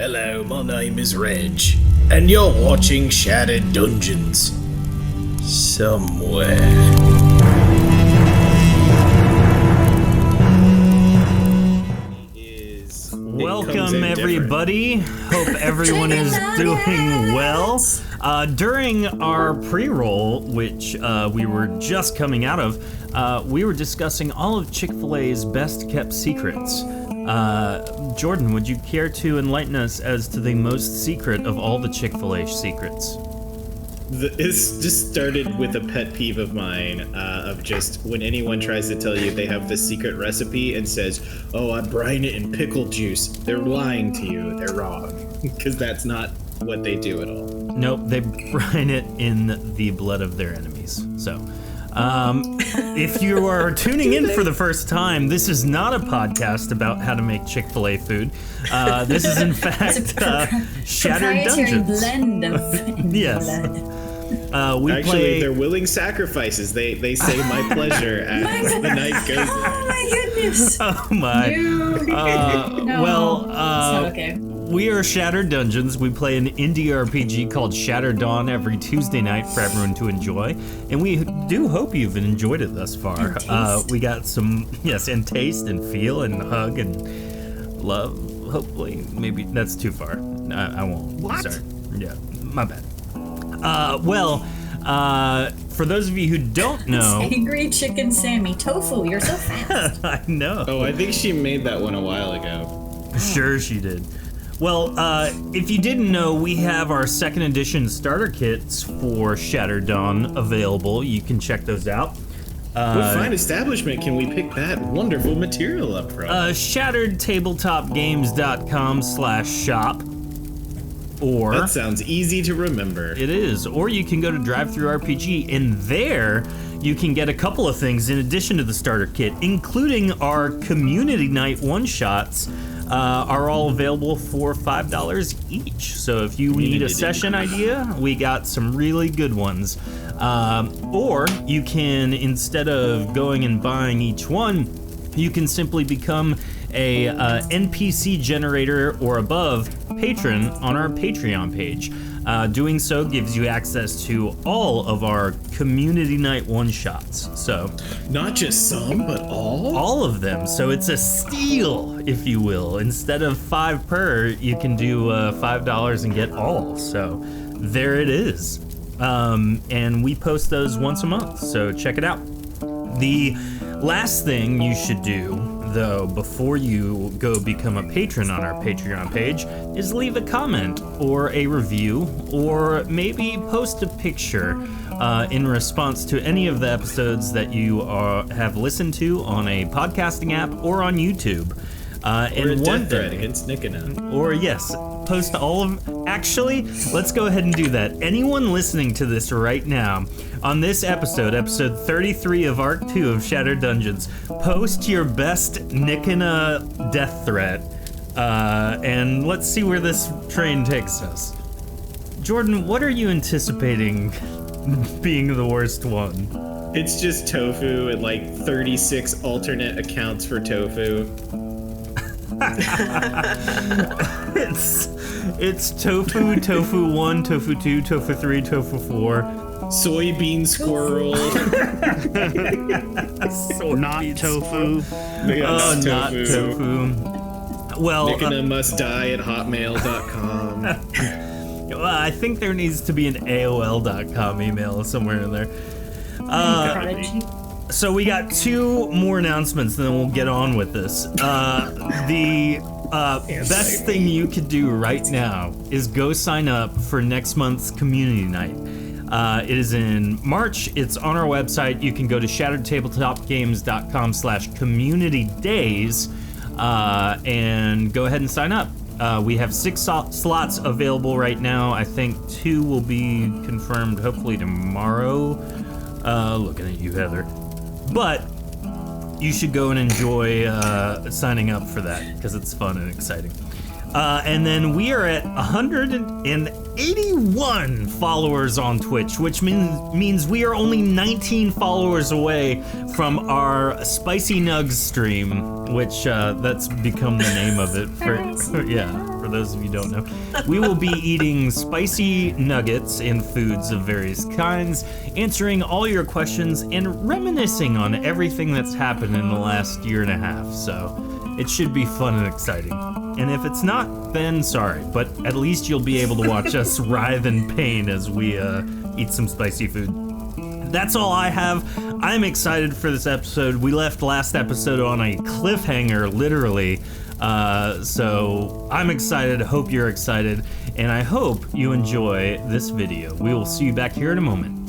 Hello, my name is Reg, and you're watching Shattered Dungeons. Somewhere. Welcome, everybody. Hope everyone is doing well. During our pre-roll, which we were just coming out of, we were discussing all of Chick-fil-A's best-kept secrets. Jordan, would you care to enlighten us as to the most secret of all the Chick-fil-A secrets? This just started with a pet peeve of mine, of just when anyone tries to tell you they have the secret recipe and says, oh, I brine it in pickle juice. They're lying to you. They're wrong. Because that's not what they do at all. Nope, they brine it in the blood of their enemies. So, if you are tuning in for the first time, this is not a podcast about how to make Chick-fil-A food. This is, in fact, Shattered Dungeons. Blend of yes. They're willing sacrifices. They say my pleasure as the night goes on. Oh my goodness. Oh my. It's not okay. We are Shattered Dungeons. We play an indie RPG called Shattered Dawn every Tuesday night for everyone to enjoy. And we do hope you've enjoyed it thus far. We got some, and taste and feel and hug and love. Hopefully, maybe that's too far. I won't. What? Sorry. Yeah, my bad. For those of you who don't know... Angry Chicken Sammy. Tofu, you're so fast. I know. Oh, I think she made that one a while ago. Sure she did. Well, if you didn't know, we have our second edition starter kits for Shattered Dawn available. You can check those out. What fine establishment can we pick that wonderful material up from? ShatteredTabletopGames.com/shop. Or that sounds easy to remember. It is. Or you can go to DriveThruRPG, and there you can get a couple of things in addition to the starter kit, including our community night one-shots. Are all available for $5 each. So if you need a session idea, we got some really good ones. Or you can, instead of going and buying each one, you can simply become a NPC generator or above patron on our Patreon page. Doing so gives you access to all of our community night one-shots. So, not just some, but all? All of them. So it's a steal, if you will. Instead of $5 per, you can do $5 and get all. So there it is. And we post those once a month, so check it out. The last thing you should do, though, before you go become a patron on our Patreon page, is leave a comment or a review, or maybe post a picture in response to any of the episodes that you have listened to on a podcasting app or on YouTube. Or a death threat against Nikina. Or yes, post all of... Actually, let's go ahead and do that. Anyone listening to this right now, on this episode 33 of Arc 2 of Shattered Dungeons, post your best Nikina death threat, and let's see where this train takes us. Jordan, what are you anticipating being the worst one? It's just tofu and like 36 alternate accounts for tofu. It's tofu, tofu 1, tofu 2, tofu 3, tofu 4. Soybean squirrel. Not tofu. Not tofu. Well, Nikina must die at hotmail.com. Well, I think there needs to be an AOL.com email somewhere in there. So we got two more announcements, and then we'll get on with this. The best thing you could do right now is go sign up for next month's community night. It is in March. It's on our website. You can go to shatteredtabletopgames.com/communitydays and go ahead and sign up. We have 6 slots available right now. I think 2 will be confirmed hopefully tomorrow. Looking at you, Heather. But you should go and enjoy signing up for that because it's fun and exciting. And then we are at 181 followers on Twitch, which means we are only 19 followers away from our Spicy Nugs stream, which that's become the name of it for those of you who don't know. We will be eating spicy nuggets and foods of various kinds, answering all your questions, and reminiscing on everything that's happened in the last year and a half. So it should be fun and exciting. And if it's not, then sorry, but at least you'll be able to watch us writhe in pain as we eat some spicy food. That's all I have. I'm excited for this episode. We left last episode on a cliffhanger, literally. So I'm excited. Hope you're excited. And I hope you enjoy this video. We will see you back here in a moment.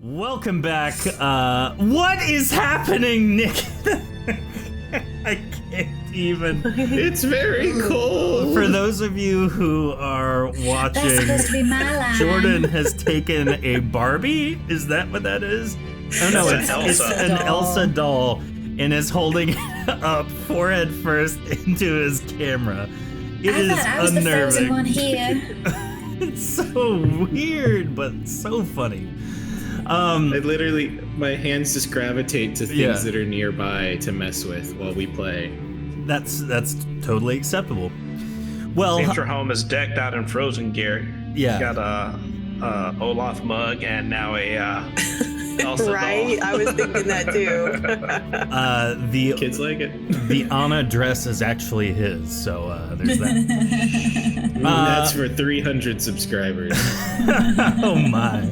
Welcome back. What is happening, Nick? I can't even. It's very cold. For those of you who are That's watching, supposed to be my line. Jordan has taken a Barbie. Is that what that is? Oh no, It's an it's Elsa an doll. Elsa doll, and is holding it up forehead first into his camera. It I is thought I was the frozen one unnerving. here. It's so weird, but so funny. I literally, my hands just gravitate to things Yeah. that are nearby to mess with while we play. That's totally acceptable. Well, Seems your home is decked out in Frozen gear. Yeah. You got a Olaf mug and now a Elsa Right? doll. I was thinking that too. the Kids like it. the Anna dress is actually his, so there's that. That's for 300 subscribers. Oh my.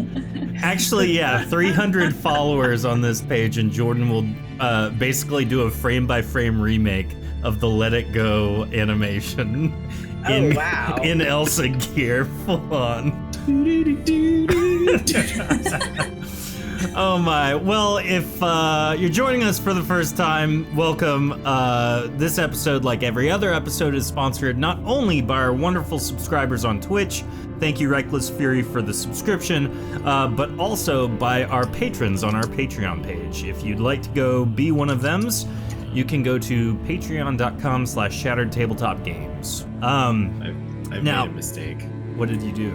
Actually, yeah, 300 followers on this page, and Jordan will basically do a frame-by-frame remake of the Let It Go animation Wow. in Elsa gear, full on. Oh my. Well, if you're joining us for the first time, welcome. This episode, like every other episode, is sponsored not only by our wonderful subscribers on Twitch. Thank you, Reckless Fury, for the subscription, but also by our patrons on our Patreon page. If you'd like to go be one of thems, you can go to patreon.com/shatteredtabletopgames. I've Now- made a mistake. What did you do?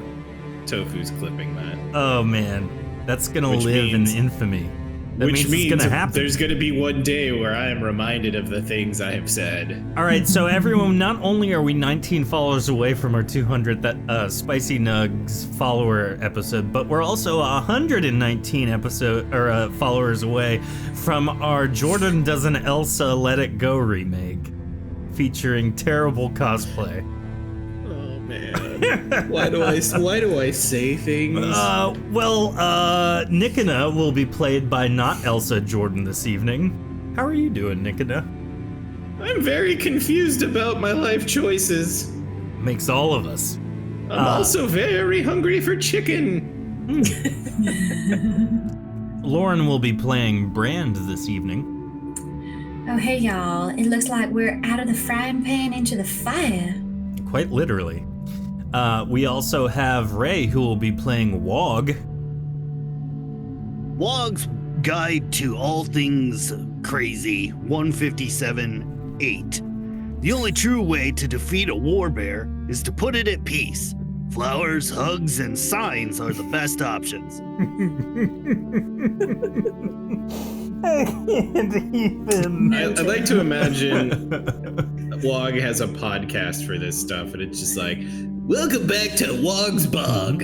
Tofu's clipping that. Oh man, that's gonna Which live means- in infamy. That Which means means it's gonna happen. there's going to be one day where I am reminded of the things I have said. All right, so everyone, not only are we 19 followers away from our 200th Spicy Nugs follower episode, but we're also 119 followers away from our Jordan Doesn't Elsa Let It Go remake, featuring terrible cosplay. Oh man, why do I say things? Nikina will be played by not Elsa Jordan this evening. How are you doing, Nikina? I'm very confused about my life choices. Makes all of us. I'm also very hungry for chicken. Lauren will be playing Brand this evening. Oh, hey, y'all. It looks like we're out of the frying pan into the fire. Quite literally. We also have Ray, who will be playing Wog. Wog's Guide to All Things Crazy 157-8. The only true way to defeat a warbear is to put it at peace. Flowers, hugs, and signs are the best options. I'd like to imagine Wog has a podcast for this stuff, and it's just like, welcome back to Wog's Bog.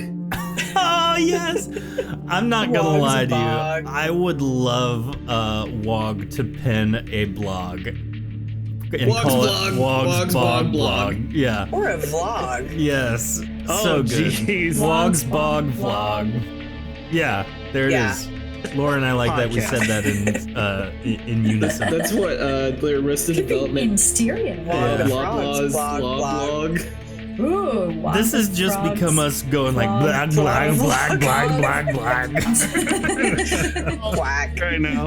Oh, yes! I'm not gonna Wog's lie to Bog. you. I would love Wog to pen a blog. And Wog's call Blog, it Wog's Wog's Bog Bog blog. Yeah. Or a vlog. Yes. Oh, So good. jeez. Wog's Wog's Bog Bog vlog. Yeah, there it Yeah. is. Lauren, I like that we Podcast. said that in unison. That's what the Arrested Could be in Development stereo. Wog the blog frogs, blog. Ooh, wow. This has just become us going like blag, blag, blag, blag, blag, blag. Quack. I know.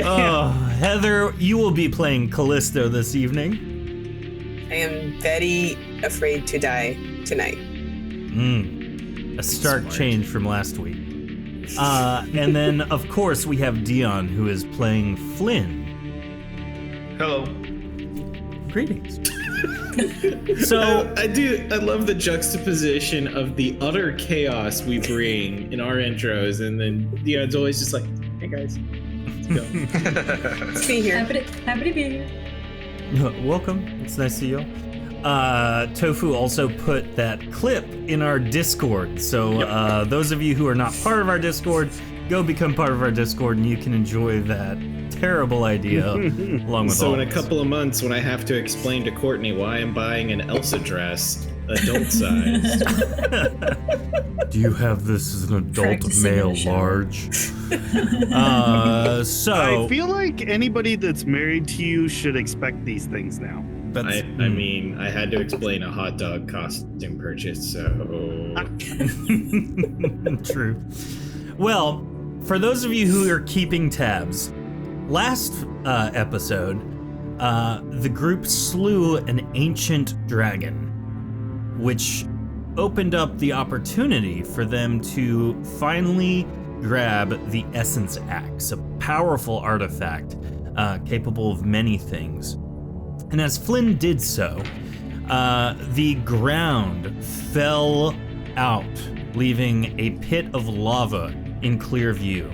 Oh, Heather, you will be playing Callisto this evening. I am very afraid to die tonight. A stark change from last week. And then, of course, we have Dion, who is playing Flynn. Hello. Greetings. So, I love the juxtaposition of the utter chaos we bring in our intros, and then Dion's always just like, hey guys, let's go. Let's be here. Happy to be here. welcome. It's nice to see you. Tofu also put that clip in our Discord. So, those of you who are not part of our Discord, go become part of our Discord, and you can enjoy that terrible idea along with So all in a of us. couple of months, when I have to explain to Courtney why I'm buying an Elsa dress, adult size, Do you have this as an adult Practicing male in the shower. large? So I feel like anybody that's married to you should expect these things now. that's, I mean, I had to explain a hot dog costume purchase, so true. Well, for those of you who are keeping tabs, last episode, the group slew an ancient dragon, which opened up the opportunity for them to finally grab the Essence Axe, a powerful artifact capable of many things. And as Flynn did so, the ground fell out, leaving a pit of lava in clear view.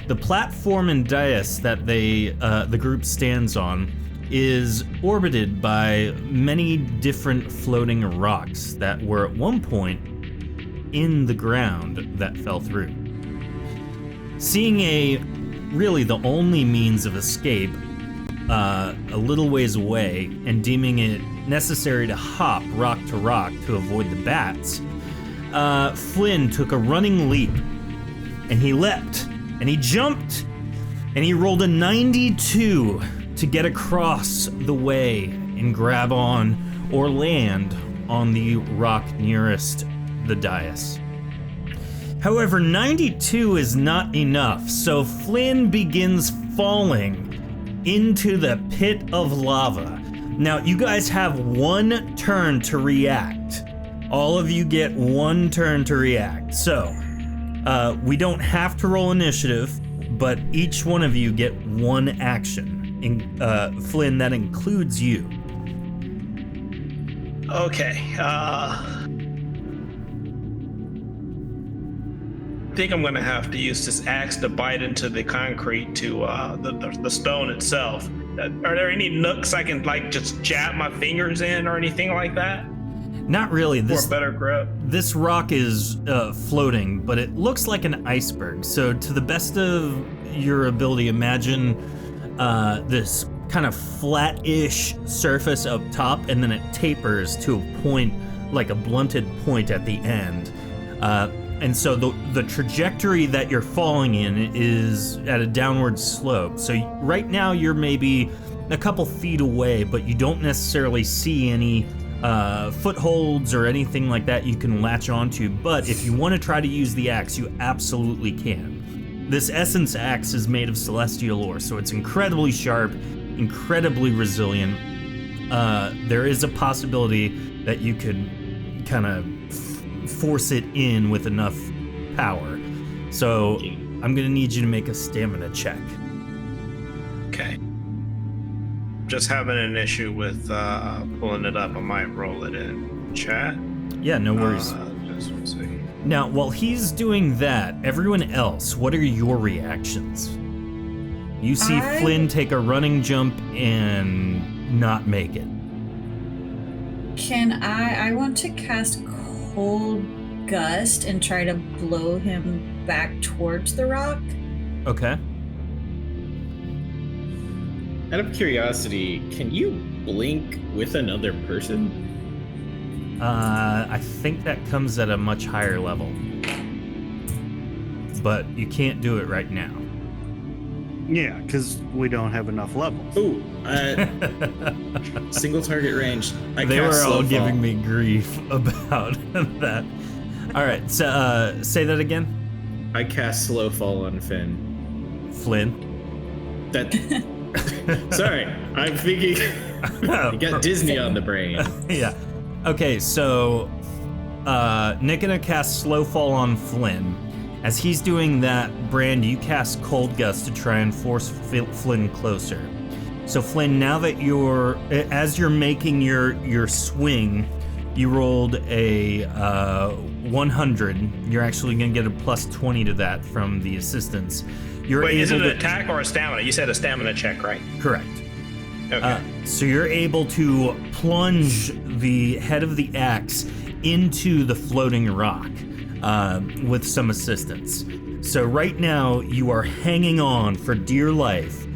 The platform and dais that the group stands on is orbited by many different floating rocks that were at one point in the ground that fell through. Seeing really the only means of escape a little ways away and deeming it necessary to hop rock to rock to avoid the bats, Flynn took a running leap, and he leapt, and he jumped, and he rolled a 92 to get across the way and grab on or land on the rock nearest the dais. However, 92 is not enough, so Flynn begins falling into the pit of lava. Now, you guys have 1 turn to react. All of you get 1 turn to react. So, we don't have to roll initiative, but each one of you get 1 action. Flynn, that includes you. Okay. I think I'm gonna have to use this axe to bite into the concrete to the stone itself. Are there any nooks I can like just jab my fingers in or anything like that? Not really. For a better grip. This rock is floating, but it looks like an iceberg. So to the best of your ability, imagine this kind of flat-ish surface up top, and then it tapers to a point, like a blunted point at the end. And so the trajectory that you're falling in is at a downward slope. So right now you're maybe a couple feet away, but you don't necessarily see any footholds or anything like that you can latch onto. But if you want to try to use the axe, you absolutely can. This essence axe is made of celestial ore, so it's incredibly sharp, incredibly resilient. There is a possibility that you could kind of force it in with enough power. So I'm gonna need you to make a stamina check. Okay. Just having an issue with pulling it up. I might roll it in chat. Yeah, no worries. Just let's see. Now, while he's doing that, everyone else, what are your reactions? You see Flynn take a running jump and not make it. Can I want to cast Cold Gust and try to blow him back towards the rock. Okay. Out of curiosity, can you blink with another person? I think that comes at a much higher level. But you can't do it right now. Yeah, because we don't have enough levels. Ooh, single target range. They were all giving me grief about that. All right, so say that again. I cast slow fall on Finn. Flynn. That. Sorry, I'm thinking. You got Disney on the brain. Yeah. Okay, so Nick gonna cast slow fall on Flynn. As he's doing that, Brand, you cast Cold Gust to try and force Flynn closer. So Flynn, now that as you're making your swing, you rolled a 100. You're actually gonna get a plus 20 to that from the assistance. Wait, is it an attack or a stamina? You said a stamina check, right? Correct. Okay. So you're able to plunge the head of the axe into the floating rock with some assistance. So right now you are hanging on for dear life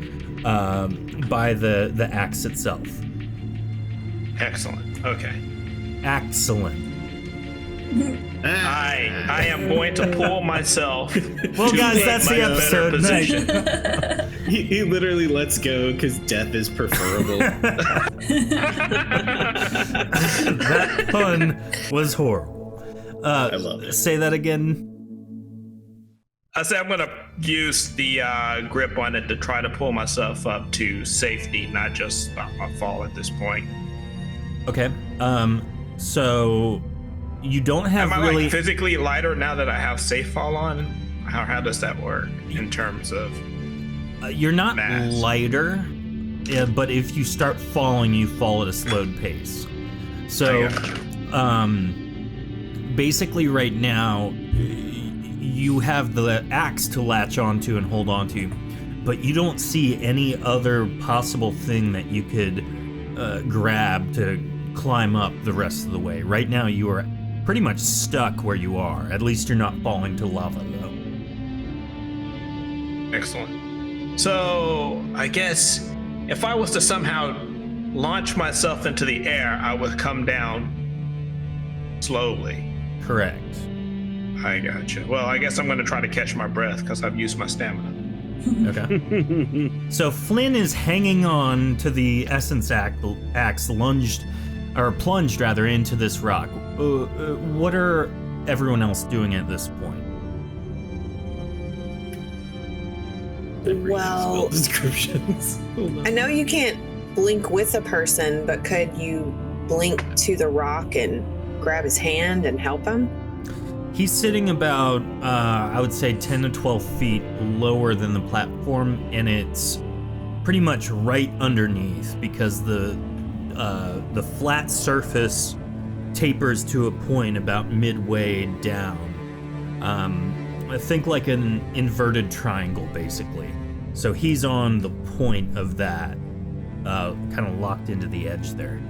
by the axe itself. Excellent. Okay. Excellent. I am going to pull myself. Well, to guys, that's my the better episode. position. He literally lets go because death is preferable. That pun was horrible. I love it. Say that again. I said I'm going to use the grip on it to try to pull myself up to safety, not just stop my fall at this point. Okay. So you don't have Am I really like physically lighter now that I have safe fall on? How does that work in terms of you're not mass? lighter, but if you start falling, you fall at a slowed pace. So, basically, right now, you have the axe to latch onto and hold onto, but you don't see any other possible thing that you could grab to climb up the rest of the way. Right now, you are pretty much stuck where you are. At least you're not falling to lava, though. Excellent. So, I guess if I was to somehow launch myself into the air, I would come down slowly. Correct. I gotcha. Well, I guess I'm going to try to catch my breath because I've used my stamina. Okay. So Flynn is hanging on to the essence axe plunged rather into this rock. What are everyone else doing at this point? Well, descriptions. Hold on. I know you can't blink with a person, but could you blink to the rock and grab his hand and help him? He's sitting about, I would say, 10 to 12 feet lower than the platform, and it's pretty much right underneath because the flat surface tapers to a point about midway down. I think like an inverted triangle, basically. So he's on the point of that, kind of locked into the edge there.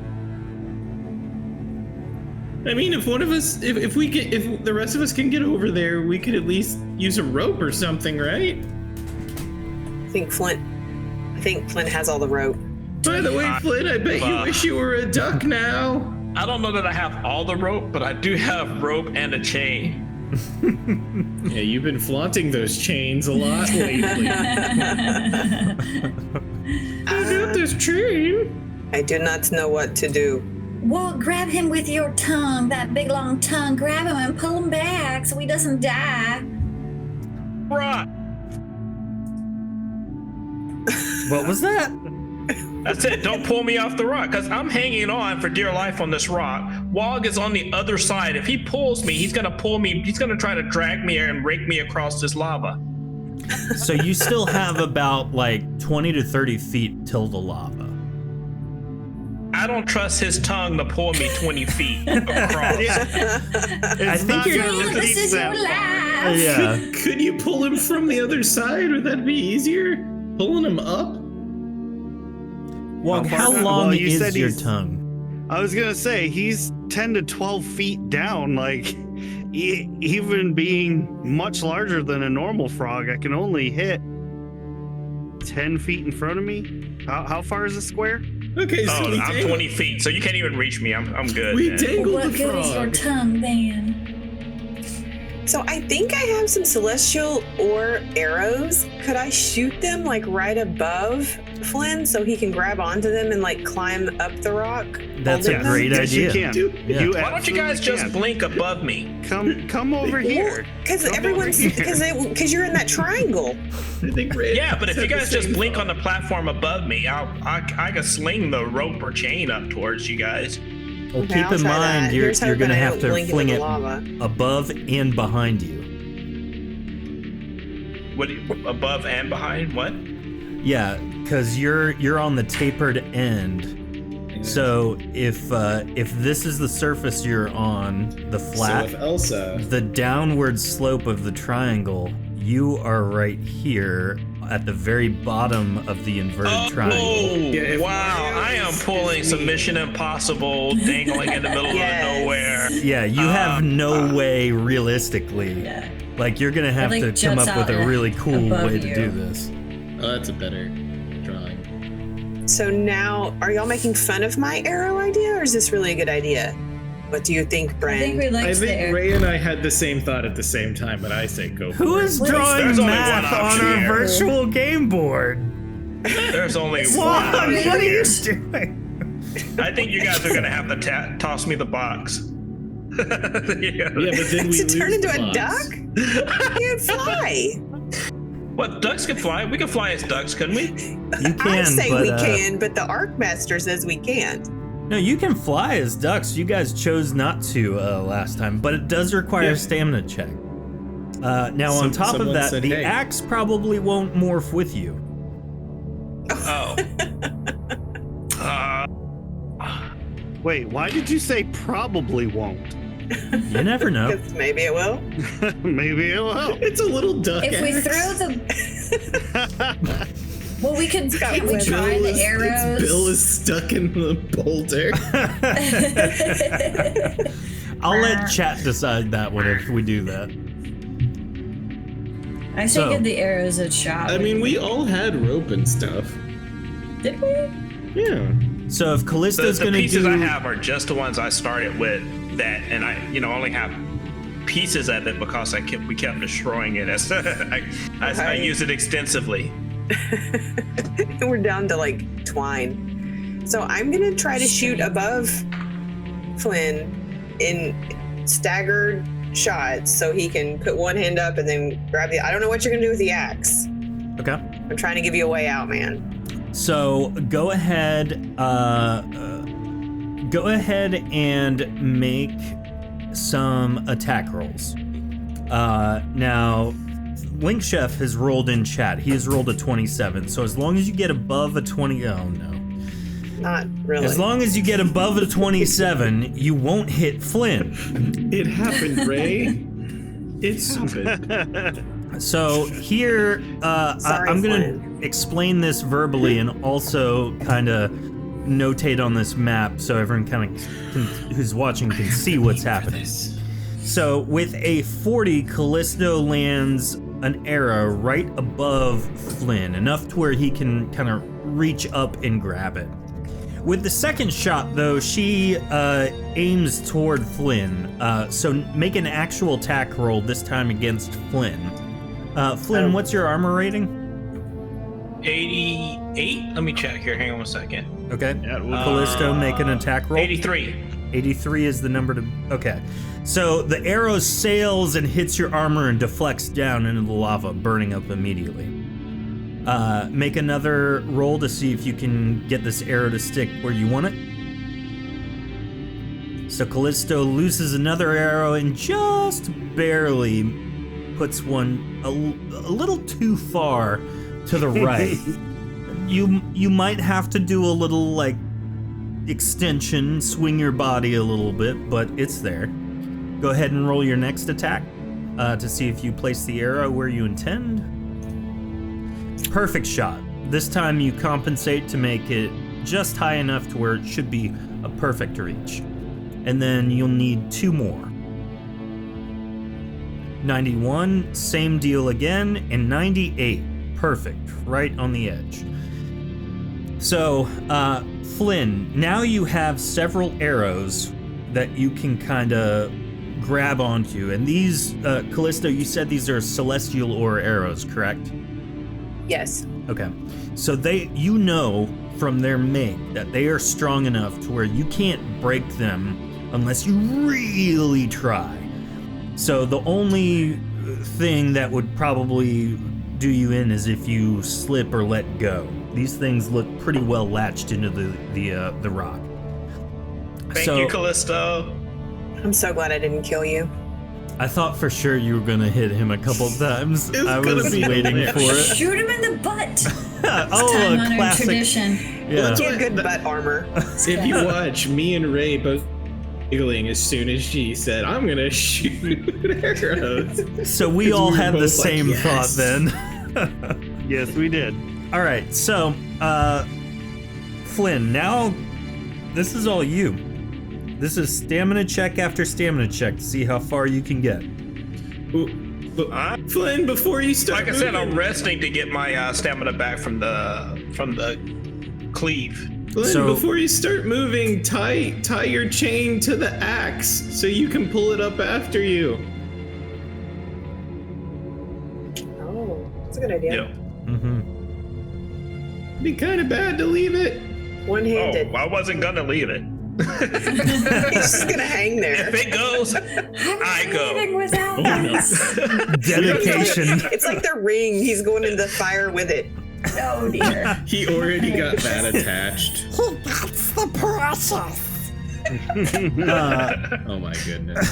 I mean, if one of us, if the rest of us can get over there, we could at least use a rope or something, right? I think Flint has all the rope. By the way, Flint, I bet you wish you were a duck now. I don't know that I have all the rope, but I do have rope and a chain. Yeah, you've been flaunting those chains a lot lately. I got this chain. I do not know what to do. Well, grab him with your tongue, that big long tongue. Grab him and pull him back so he doesn't die. Rock. What was that? That's it. Don't pull me off the rock, because I'm hanging on for dear life on this rock. Wog is on the other side. If he pulls me, he's gonna pull me. He's gonna try to drag me and rake me across this lava. So you still have about like 20 to 30 feet till the lava. I don't trust his tongue to pull me 20 feet across. I think you're. This is your life. Yeah. Could you pull him from the other side? Would that be easier? Pulling him up? Wog, how Well, long you is said your he's- tongue? I was gonna say he's 10 to 12 feet down. Like, even being much larger than a normal frog, I can only hit 10 feet in front of me. How far is the square? Okay, so Oh, we I'm 20 feet, so you can't even reach me. I'm good. We man. dangled What the good is your frog. tongue then? So I think I have some celestial ore arrows. Could I shoot them like right above Flynn so he can grab onto them and like climb up the rock? That's a holding them? great Yes, you idea. can. Dude, Yeah. You Why don't you guys absolutely just can. blink above me? come over here? Because Come everyone's over here. because you're in that triangle. I think Red Yeah, but if said you the guys just same blink thought. on the platform above me, I can sling the rope or chain up towards you guys. Well, Okay, keep I'll in try mind that. you're Here's going to hoping I have don't to blink into fling the it lava. above and behind you. What above and behind? What? Yeah, because you're on the tapered end. So if this is the surface you're on, the flat, So if Elsa, the downward slope of the triangle, you are right here at the very bottom of the inverted triangle. Yeah, if Wow! Mario I am is pulling some me. Mission Impossible, dangling in the middle Yes. of nowhere. Yeah, you have no way realistically. Yeah. Like you're gonna have It, to like, come juts up with out a really cool above way to you. do this. oh, that's a better drawing. So now, are y'all making fun of my arrow idea, or is this really a good idea? What do you think, I Bren? think we like I the think air. Ray and I had the same thought at the same time, but I say go for Who it. is What is- drawing There's only math one on option a here. virtual game board? There's only What? one. What are you Weird. doing? I think you guys are gonna have to toss me the box. Yeah. Yeah, but then we to lose turn into the a box. duck? I can't fly. What, ducks can fly? We can fly as ducks, couldn't we? You can, I say but, we can, but the Arcmaster says we can't. No, you can fly as ducks. You guys chose not to last time, but it does require Yeah. a stamina check. Now, on top of someone that, said, the "Hey." axe probably won't morph with you. Oh. Wait, why did you say probably won't? You never know. Because maybe it will. Maybe it will. It's a little duck If we axe. throw the, well, we could. got Can't we web. try Bill the is- arrows? Bill is stuck in the boulder. I'll let chat decide that one if we do that. I So- think the arrows a shot. I mean, we all had rope and stuff. Did we? Yeah. So if The, Callisto's the going to pieces do... I have are just the ones I started with that, and I, only have pieces of it because we kept destroying it. As I Okay. use it extensively. We're down to like twine. So I'm gonna try to shoot above Flynn in staggered shots so he can put one hand up and then grab the. I don't know what you're gonna do with the axe. Okay. I'm trying to give you a way out, man. So go ahead and make some attack rolls. Now, Link Chef has rolled in chat. He has rolled a 27. So as long as you get above a 20, oh no. Not really. As long as you get above a 27, you won't hit Flynn. It happened, Ray. It's happened. So here, I'm going to explain this verbally and also kind of notate on this map so everyone kind of who's watching can see what's happening. So with a 40, Callisto lands an arrow right above Flynn, enough to where he can kind of reach up and grab it. With the second shot, though, she aims toward Flynn. So make an actual attack roll, this time against Flynn. Flynn, what's your armor rating? 88? Let me check here. Hang on 1 second. Okay. Callisto, make an attack roll. 83. 83 is the number to... Okay. So the arrow sails and hits your armor and deflects down into the lava, burning up immediately. Make another roll to see if you can get this arrow to stick where you want it. So Callisto loses another arrow and just barely puts one a little too far to the right. You might have to do a little like extension, swing your body a little bit, but it's there. Go ahead and roll your next attack to see if you place the arrow where you intend. Perfect shot. This time you compensate to make it just high enough to where it should be a perfect reach. And then you'll need 2 more. 91, same deal again, and 98. Perfect, right on the edge. So, Flynn, now you have several arrows that you can kind of grab onto. And these, Callisto, you said these are celestial ore arrows, correct? Yes. Okay. So you know from their make that they are strong enough to where you can't break them unless you really try. So the only thing that would probably do you in is if you slip or let go. These things look pretty well latched into the rock. Thank you, Callisto. I'm so glad I didn't kill you. I thought for sure you were gonna hit him a couple times. I was waiting for it. Shoot him in the butt. Oh, a classic tradition. Yeah. Get good butt armor. If you watch, me and Ray both giggling as soon as she said, "I'm gonna shoot arrows." So we all had the same like, thought yes. then. Yes, we did. All right, so Flynn, now this is all you. This is stamina check after stamina check to see how far you can get. Flynn, before you start, Like I said, I'm resting to get my stamina back from the cleave. Flynn, So- before you start moving, tie your chain to the axe so you can pull it up after you. Oh, that's a good idea. Yeah. Mm-hmm. It'd be kind of bad to leave it. One-handed. Oh, I wasn't gonna leave it. He's just gonna hang there. If it goes, I Leaving go. without us. Dedication. It's like the ring. He's going in the fire with it. Oh dear. He already got that attached. That's the process. Oh my goodness.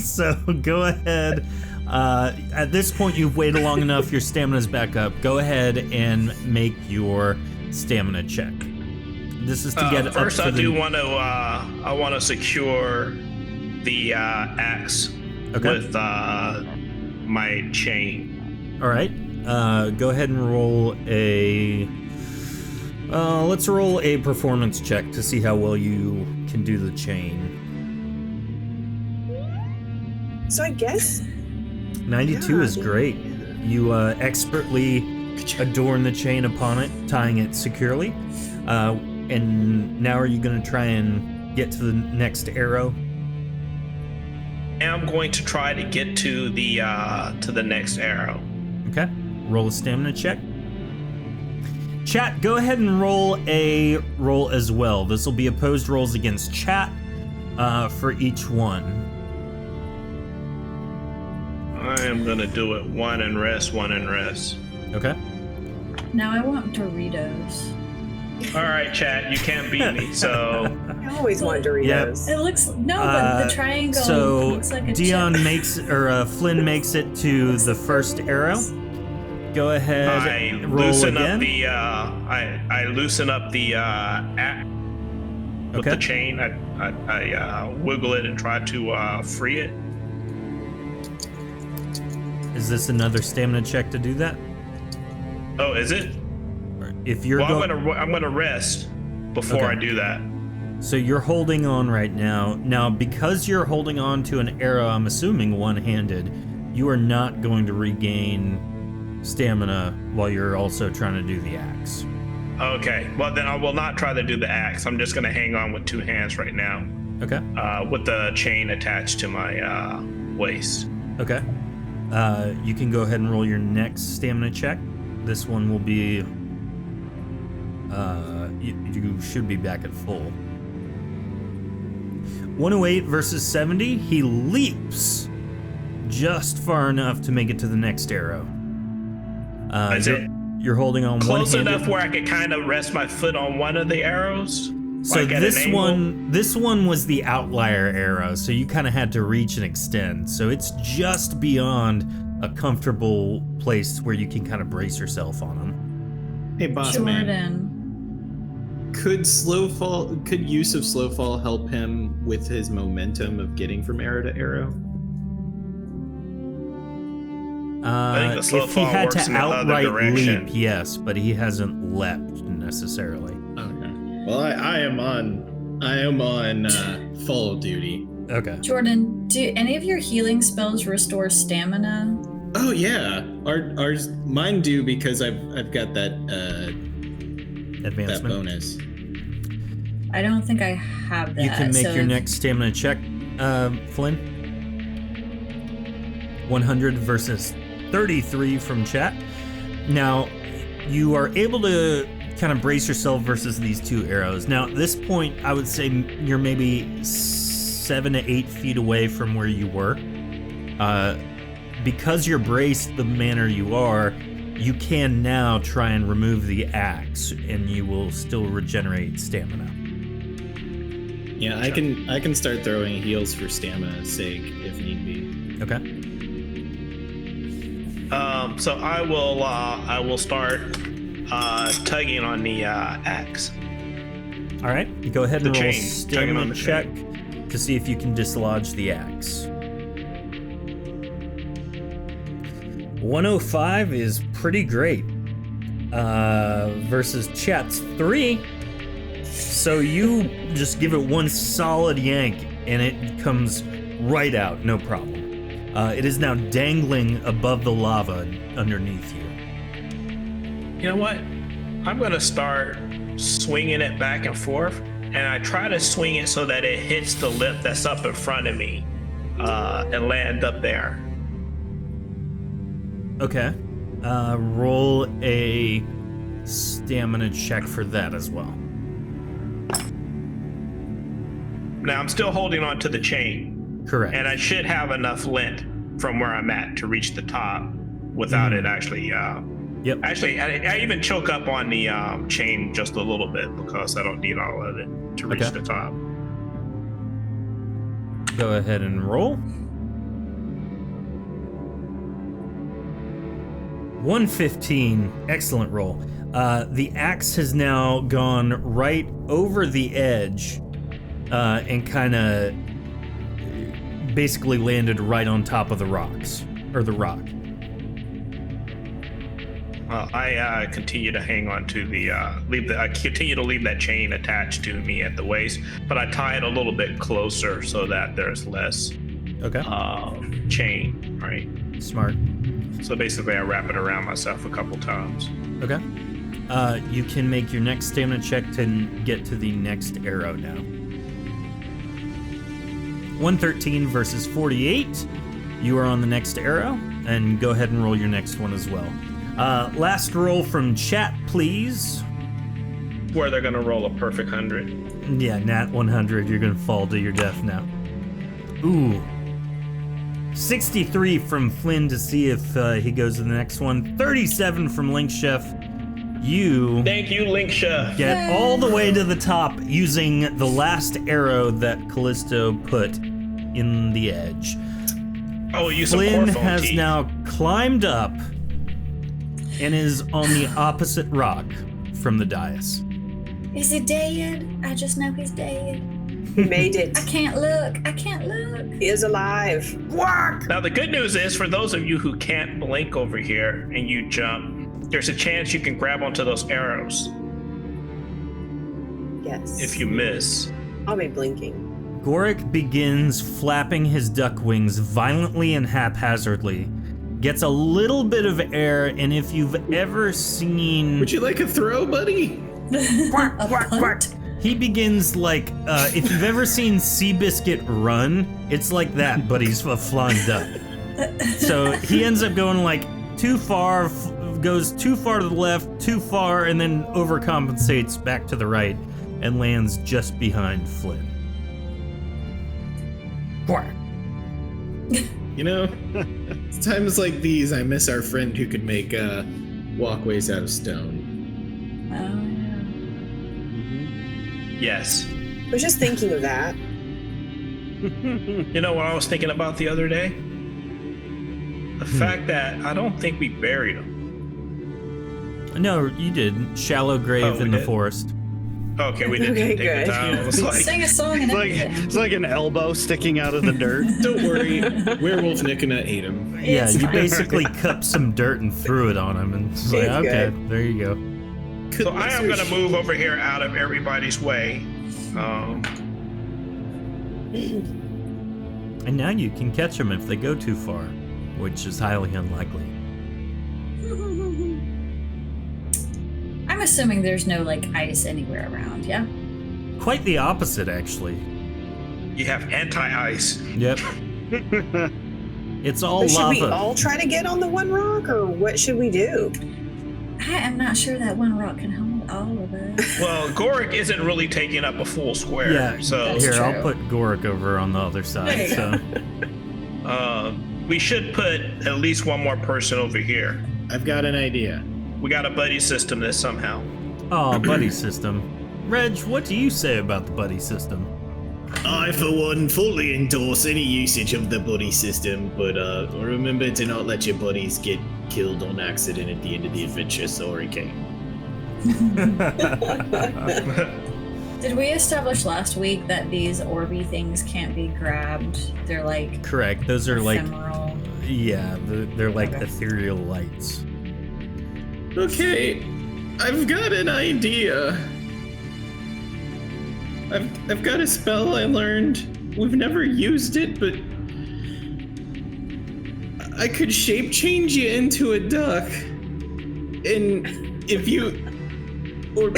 So go ahead. At this point, you've waited long enough. Your stamina's back up. Go ahead and make your stamina check. This is to get First, up I to do the... want to. I want to secure the axe with my chain. All right. Go ahead and roll a... let's roll a performance check to see how well you can do the chain. So I guess 92 is great. You expertly adorn the chain upon it, tying it securely. And now are you going to try and get to the next arrow? I'm going to try to get to the next arrow. Okay. Roll a stamina check. Chat, go ahead and roll a roll as well. This will be opposed rolls against chat for each one. I am going to do it one and rest. Okay. Now I want Doritos. All right, chat, you can't beat me. So I always want Doritos. It looks but the triangle So looks like a Dion chip. Flynn makes it to the first arrow. Go ahead, I roll loosen again. up the I loosen up the axe with Okay. the chain. I wiggle it and try to free it. Is this another stamina check to do that? Oh, is it? If you're Well, going, I'm gonna rest before Okay. I do that. so you're holding on right now. Now, because you're holding on to an arrow, I'm assuming one-handed, you are not going to regain stamina while you're also trying to do the axe. Okay. Well, then I will not try to do the axe. I'm just gonna hang on with two hands right now, Okay. with the chain attached to my waist. Okay. You can go ahead and roll your next stamina check. This one will be. You should be back at full. 108 versus 70. He leaps just far enough to make it to the next arrow. Is it You're holding on close one-handed. enough where I could kind of rest my foot on one of the arrows? So like at this an angle? this one was the outlier arrow, so you kind of had to reach and extend. So it's just beyond a comfortable place where you can kind of brace yourself on them. Hey, boss man. Jordan. Could use of slow fall help him with his momentum of getting from arrow to arrow? think the slow If he fall had works to in the other outright direction. leap, yes, but he hasn't leapt necessarily. Okay. Well, I am on follow duty. Okay. Jordan, do any of your healing spells restore stamina? Oh yeah, ours mine do because I've got that Advancement. bonus. I don't think I have that. You can make so your if- next stamina check, Flynn. 100 versus 33 from chat. Now, you are able to kind of brace yourself versus these two arrows. Now, at this point, I would say you're maybe 7 to 8 feet away from where you were. Because you're braced the manner you are, you can now try and remove the axe, and you will still regenerate stamina. Yeah, I can start throwing heals for stamina's sake if need be. Okay. So I will start tugging on the axe. All right, you go ahead and The roll a chain, tugging on stamina the check to see if you can dislodge the axe. 105 is pretty great. Versus chat's 3. So you just give it one solid yank and it comes right out, no problem. It is now dangling above the lava underneath you. You know what? I'm gonna start swinging it back and forth, and I try to swing it so that it hits the lip that's up in front of me, and land up there. Okay. Roll a stamina check for that as well. Now I'm still holding on to the chain, Correct. and I should have enough length from where I'm at to reach the top without it actually. Yep. Actually, I even choke up on the chain just a little bit because I don't need all of it to reach Okay. the top. Go ahead and roll. 115. Excellent roll. The axe has now gone right over the edge and kind of basically landed right on top of the rocks, or the rock. I continue to hang on to the I continue to leave that chain attached to me at the waist, but I tie it a little bit closer so that there's less Okay. chain, right? Smart. So basically, I wrap it around myself a couple times. Okay. You can make your next stamina check to get to the next arrow now. 113 versus 48. You are on the next arrow, and go ahead and roll your next one as well. Last roll from chat, please. Where they're gonna roll a perfect 100. Yeah, nat 100. You're gonna fall to your death now. Ooh. 63 from Flynn to see if he goes to the next one. 37 from Link Chef. You Thank you, Link Chef. get all the way to the top using the last arrow that Callisto put in the edge. Oh, you some Flynn Corphone has tea. now climbed up and is on the opposite rock from the dais. Is he dead? I just know he's dead. He made it. I can't look. I can't look. He is alive. Now, the good news is, for those of you who can't blink over here and you jump, there's a chance you can grab onto those arrows Yes. if you miss. I'll be blinking. Gorik begins flapping his duck wings violently and haphazardly, gets a little bit of air, and if you've ever seen... Would you like a throw, buddy? A punt. He begins like, if you've ever seen Seabiscuit run, it's like that, but he's a flying duck. So he ends up going like too far, goes too far to the left, too far, and then overcompensates back to the right and lands just behind Flynn. You know, it's times like these I miss our friend who could make walkways out of stone. Oh, Yes. I was just thinking of that. You know what I was thinking about the other day? The fact that I don't think we buried him. No, you did. Shallow grave Oh, we in the did? forest. Okay, we didn't Okay, take good. the time. It was like, Sing a song and everything. It's like an elbow sticking out of the dirt. Don't worry, Werewolf Nikona ate him. Yeah, It's you fine. basically cupped some dirt and threw it on him, and it's like, It's okay, good. there you go. so I am going to move over here out of everybody's way. And now you can catch them if they go too far, which is highly unlikely. I'm assuming there's no like ice anywhere around, yeah? Quite the opposite, actually. You have anti-ice. Yep. It's all But should lava. we all try to get on the one rock, or what should we do? I am not sure that one rock can hold all of us. Well, Gorik isn't really taking up a full square. Yeah, So That's here, true. I'll put Gorik over on the other side. There you So we should put at least one more person over here. I've got an idea. We got to buddy system this somehow. Oh, buddy system. Reg, what do you say about the buddy system? I, for one, fully endorse any usage of the buddy system, but remember to not let your buddies get killed on accident at the end of the adventure. Sorry, Kate. Did we establish last week that these Orby things can't be grabbed? They're like Correct. Those are like, ephemeral. yeah, they're like Okay. ethereal lights. Okay, I've got an idea. I've got a spell I learned. We've never used it, but I could shape change you into a duck. And if you, or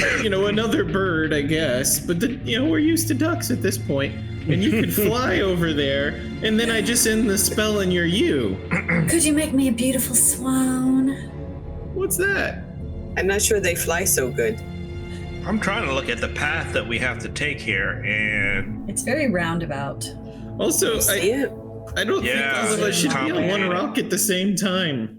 another bird, I guess. But we're used to ducks at this point. And you could fly over there, and then I just end the spell and you're you. Could you make me a beautiful swan? What's that? I'm not sure they fly so good. I'm trying to look at the path that we have to take here, and It's very roundabout. Also, Yeah. I don't think Yeah, all of us should be on one complicated. rock at the same time.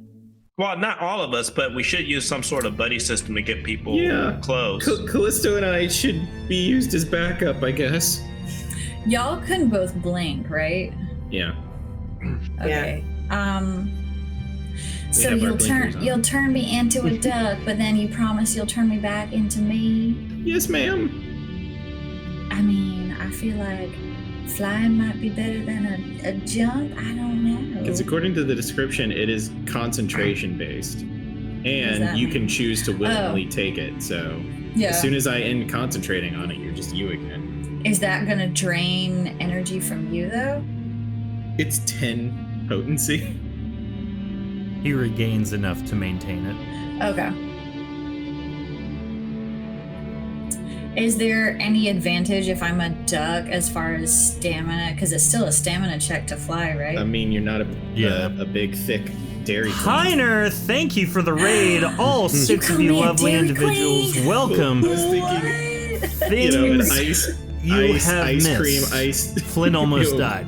well, not all of us, but we should use some sort of buddy system to get people Yeah. close. Callisto and I should be used as backup, I guess. Y'all can both blink, right? Yeah. Okay. So have our blinkers on. you'll turn me into a duck, but then you promise you'll turn me back into me. Yes, ma'am. I mean, I feel like flying might be better than a jump. I don't know. Because according to the description, it is concentration based. does And that you mean? can choose to willingly take it. So Yeah. as soon as I end concentrating on it, you're just you again. Is that gonna drain energy from you though? It's 10 potency. He regains enough to maintain it. Okay. Is there any advantage if I'm a duck as far as stamina? Because it's still a stamina check to fly, right? I mean, you're not Yeah. a big, thick dairy queen. Heiner, thank you for the raid. All six call of you me a lovely Dairy individuals, Queen? welcome. I was thinking, What? an Things ice you have ice missed. cream, ice. Flynn almost Yo. died.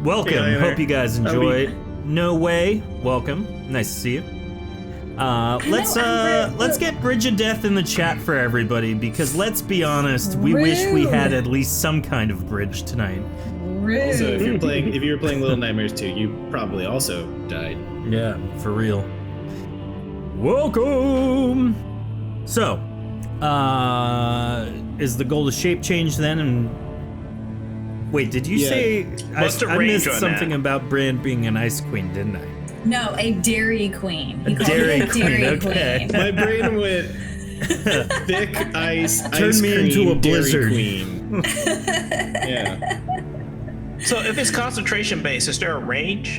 Welcome. Hey, Heiner. Hope you guys enjoy. No way. Welcome. Nice to see you. Let's get Bridge of Death in the chat for everybody, because let's be honest, we wish we had at least some kind of bridge tonight. Also, if you were playing Little Nightmares 2, you probably also died. Yeah, for real. Welcome. So, is the goal to shape change then? And wait, did you say What's the I range missed on something that? about Brand being an ice queen, didn't I? No, a Dairy Queen. He called Dairy it a Dairy Queen, okay. Queen. My brain went thick ice. Turn ice me cream, into a Dairy blizzard. Queen. Yeah. So if it's concentration based, is there a range?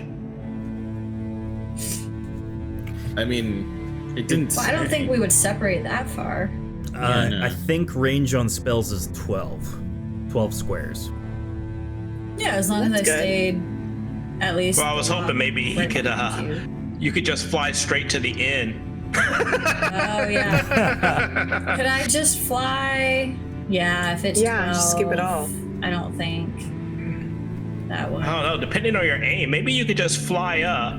I mean, it didn't. Well, I don't say. think we would separate that far. no. I think range on spells is 12. 12 squares. Yeah, as long as I That's good. stayed at least. Well, I was hoping maybe he right could, behind you. you could just fly straight to the inn. Oh yeah. Could I just fly? Yeah, if it's Yeah, just skip it 12, all. I don't think that would. I don't know, depending on your aim, maybe you could just fly up,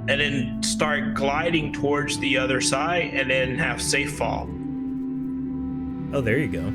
and then start gliding towards the other side, and then have safe fall. Oh, there you go.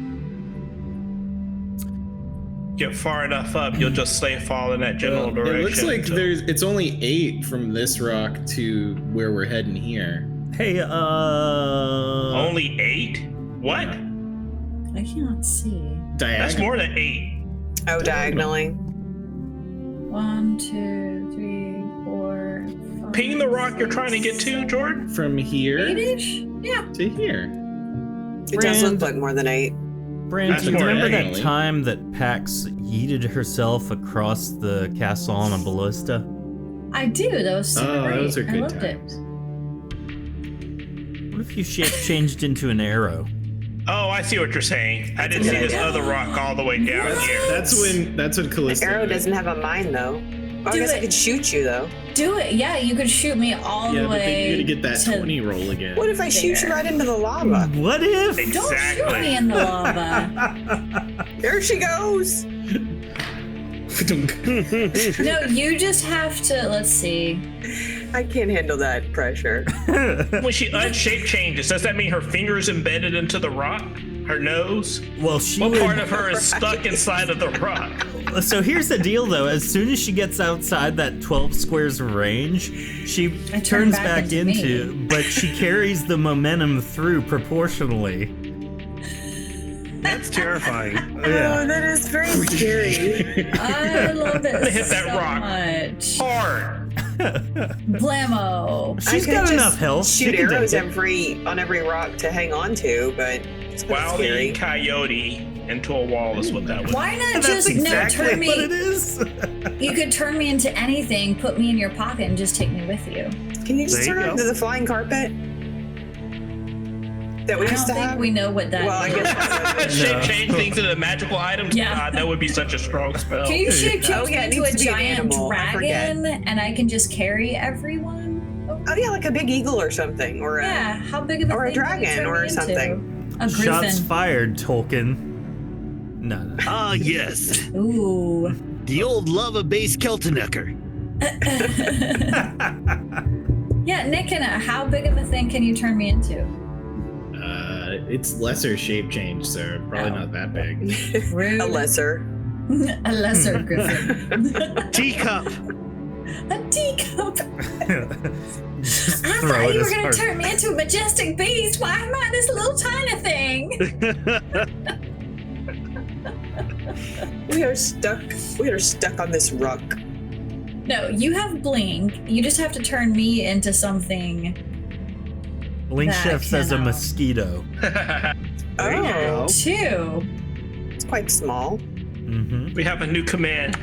Get far enough up, you'll just safe fall in that general Well, direction. it looks like So- it's only 8 from this rock to where we're heading here. Hey, only 8. What? I cannot see. That's more than 8. Oh, diagonally. 1, 2, 3, 4, 5. Ping the rock you're trying to get to, Jordan. From here 8-ish? Yeah. to here. It does Brand- look like more than 8. Brand, That's do you more remember that diagonally. time that Pax yeeted herself across the castle on a ballista? I do. That was super Oh, great. those are I good loved times. it. What if you shape changed into an arrow? Oh, I see what you're saying. I didn't see this other rock all the way down here. That's when Callisto. Arrow doesn't have a mind, though. Oh, I Do guess I it. could shoot you, though. Do it. Yeah, you could shoot me all Yeah, the but then way. you gotta get that to- 20 roll again. What if I shoot you There. right into the lava? What if? Don't shoot Exactly. me in the lava. There she goes. No, you just have to. Let's see. I can't handle that pressure. When she unshape changes, does that mean her finger's embedded into the rock? Her nose? Well, she What would. part of her is stuck inside of the rock? So here's the deal, though. As soon as she gets outside that 12 squares of range, she I turn turns back back into into, but she carries the momentum through proportionally. That's terrifying. Oh, that is very scary. I love it Hit that so rock. much. Hard. Blammo. She's I could got just enough health. She Shoot can take arrows it. on every rock to hang on to, but it's kind of Wildly scary. coyote into a wall is what that was. Why not That's just exactly turn me? what it is. You could turn me into anything, put me in your pocket, and just take me with you. Can you just There you turn go. into the flying carpet that we I used don't to think have? we know what that Well, I is. guess. Shape change things into magical items? Yeah. God, that would be such a strong spell. Can you shape change Oh, yeah, it me into needs a to be an giant animal. I forget. dragon, and I can just carry everyone? Oh yeah, like a big eagle or something, or a, Yeah. How big of a or a thing can you dragon turn or me into? something. A griffin. Shots fired, Tolkien. No. Ah, yes. Ooh. The old lava-based Keltenecker. Yeah, Nick, how big of a thing can you turn me into? It's lesser shape change, so probably Oh. not that big. Rude. a lesser. A lesser griffin. Teacup. A teacup. Just I throw thought it you were as going hard. to turn me into a majestic beast. Why am I this little tiny thing? We are stuck. We are stuck on this rock. No, you have blink. You just have to turn me into something. Link That Chef says a cannot. mosquito. There you Oh, go. Two. it's quite small. Mm-hmm. We have a new command.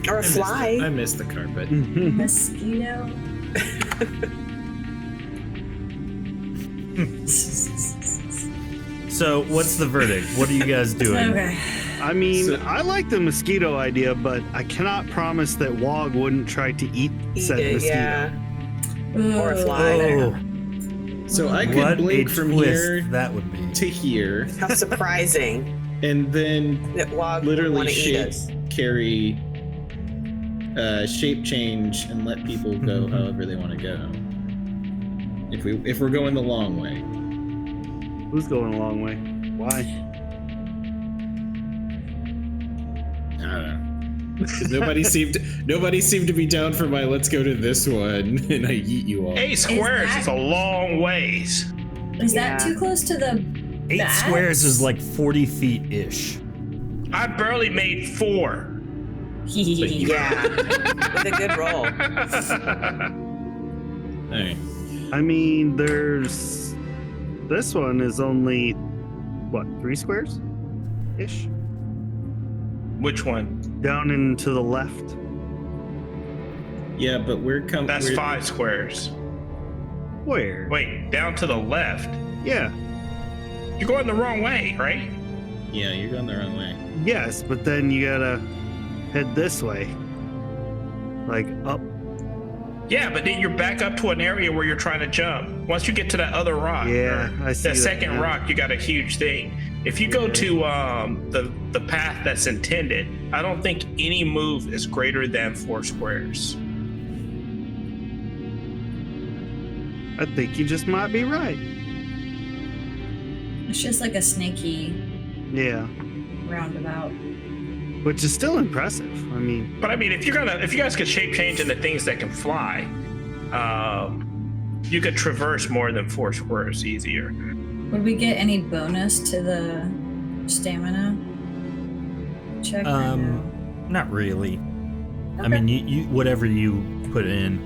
Or a fly. I missed the carpet. Mosquito. So, what's the verdict? What are you guys doing? Okay. I mean, So- I like the mosquito idea, but I cannot promise that Wog wouldn't try to eat Eat said it, mosquito. yeah. Ooh. Or a fly. Oh, So I could what a blink from twist here that would be. to here, How surprising and then that Wog would literally want to eat shape us. carry shape change and let people go however they want to go. If we're going the long way. Who's going a long way? Why? I don't know. 'Cause nobody seemed to be down for my let's go to this one and I yeet you all. 8 squares is a long ways. Is that too close to the 8 bats? squares is like 40 feet ish. I barely made 4. Yeah, with a good roll. All right. I mean, this one is only, what, 3 squares? Ish? Which one? Down and to the left. Yeah, but we're coming. That's 5 squares. Where? Wait, down to the left. Yeah. You're going the wrong way, right? Yeah, you're going the wrong way. Yes, but then you gotta head this way. Like up. Yeah, but then you're back up to an area where you're trying to jump. Once you get to that other rock, Yeah, I see that that second now. rock, you got a huge thing. If you go to the path that's intended, I don't think any move is greater than 4 squares. I think you just might be right. It's just like a snaky Yeah. roundabout. Which is still impressive. I mean, But I mean, if you guys could shape change into things that can fly, you could traverse more than 4 squares easier. Would we get any bonus to the stamina check? or no? Not really. I Okay. mean, you whatever you put in,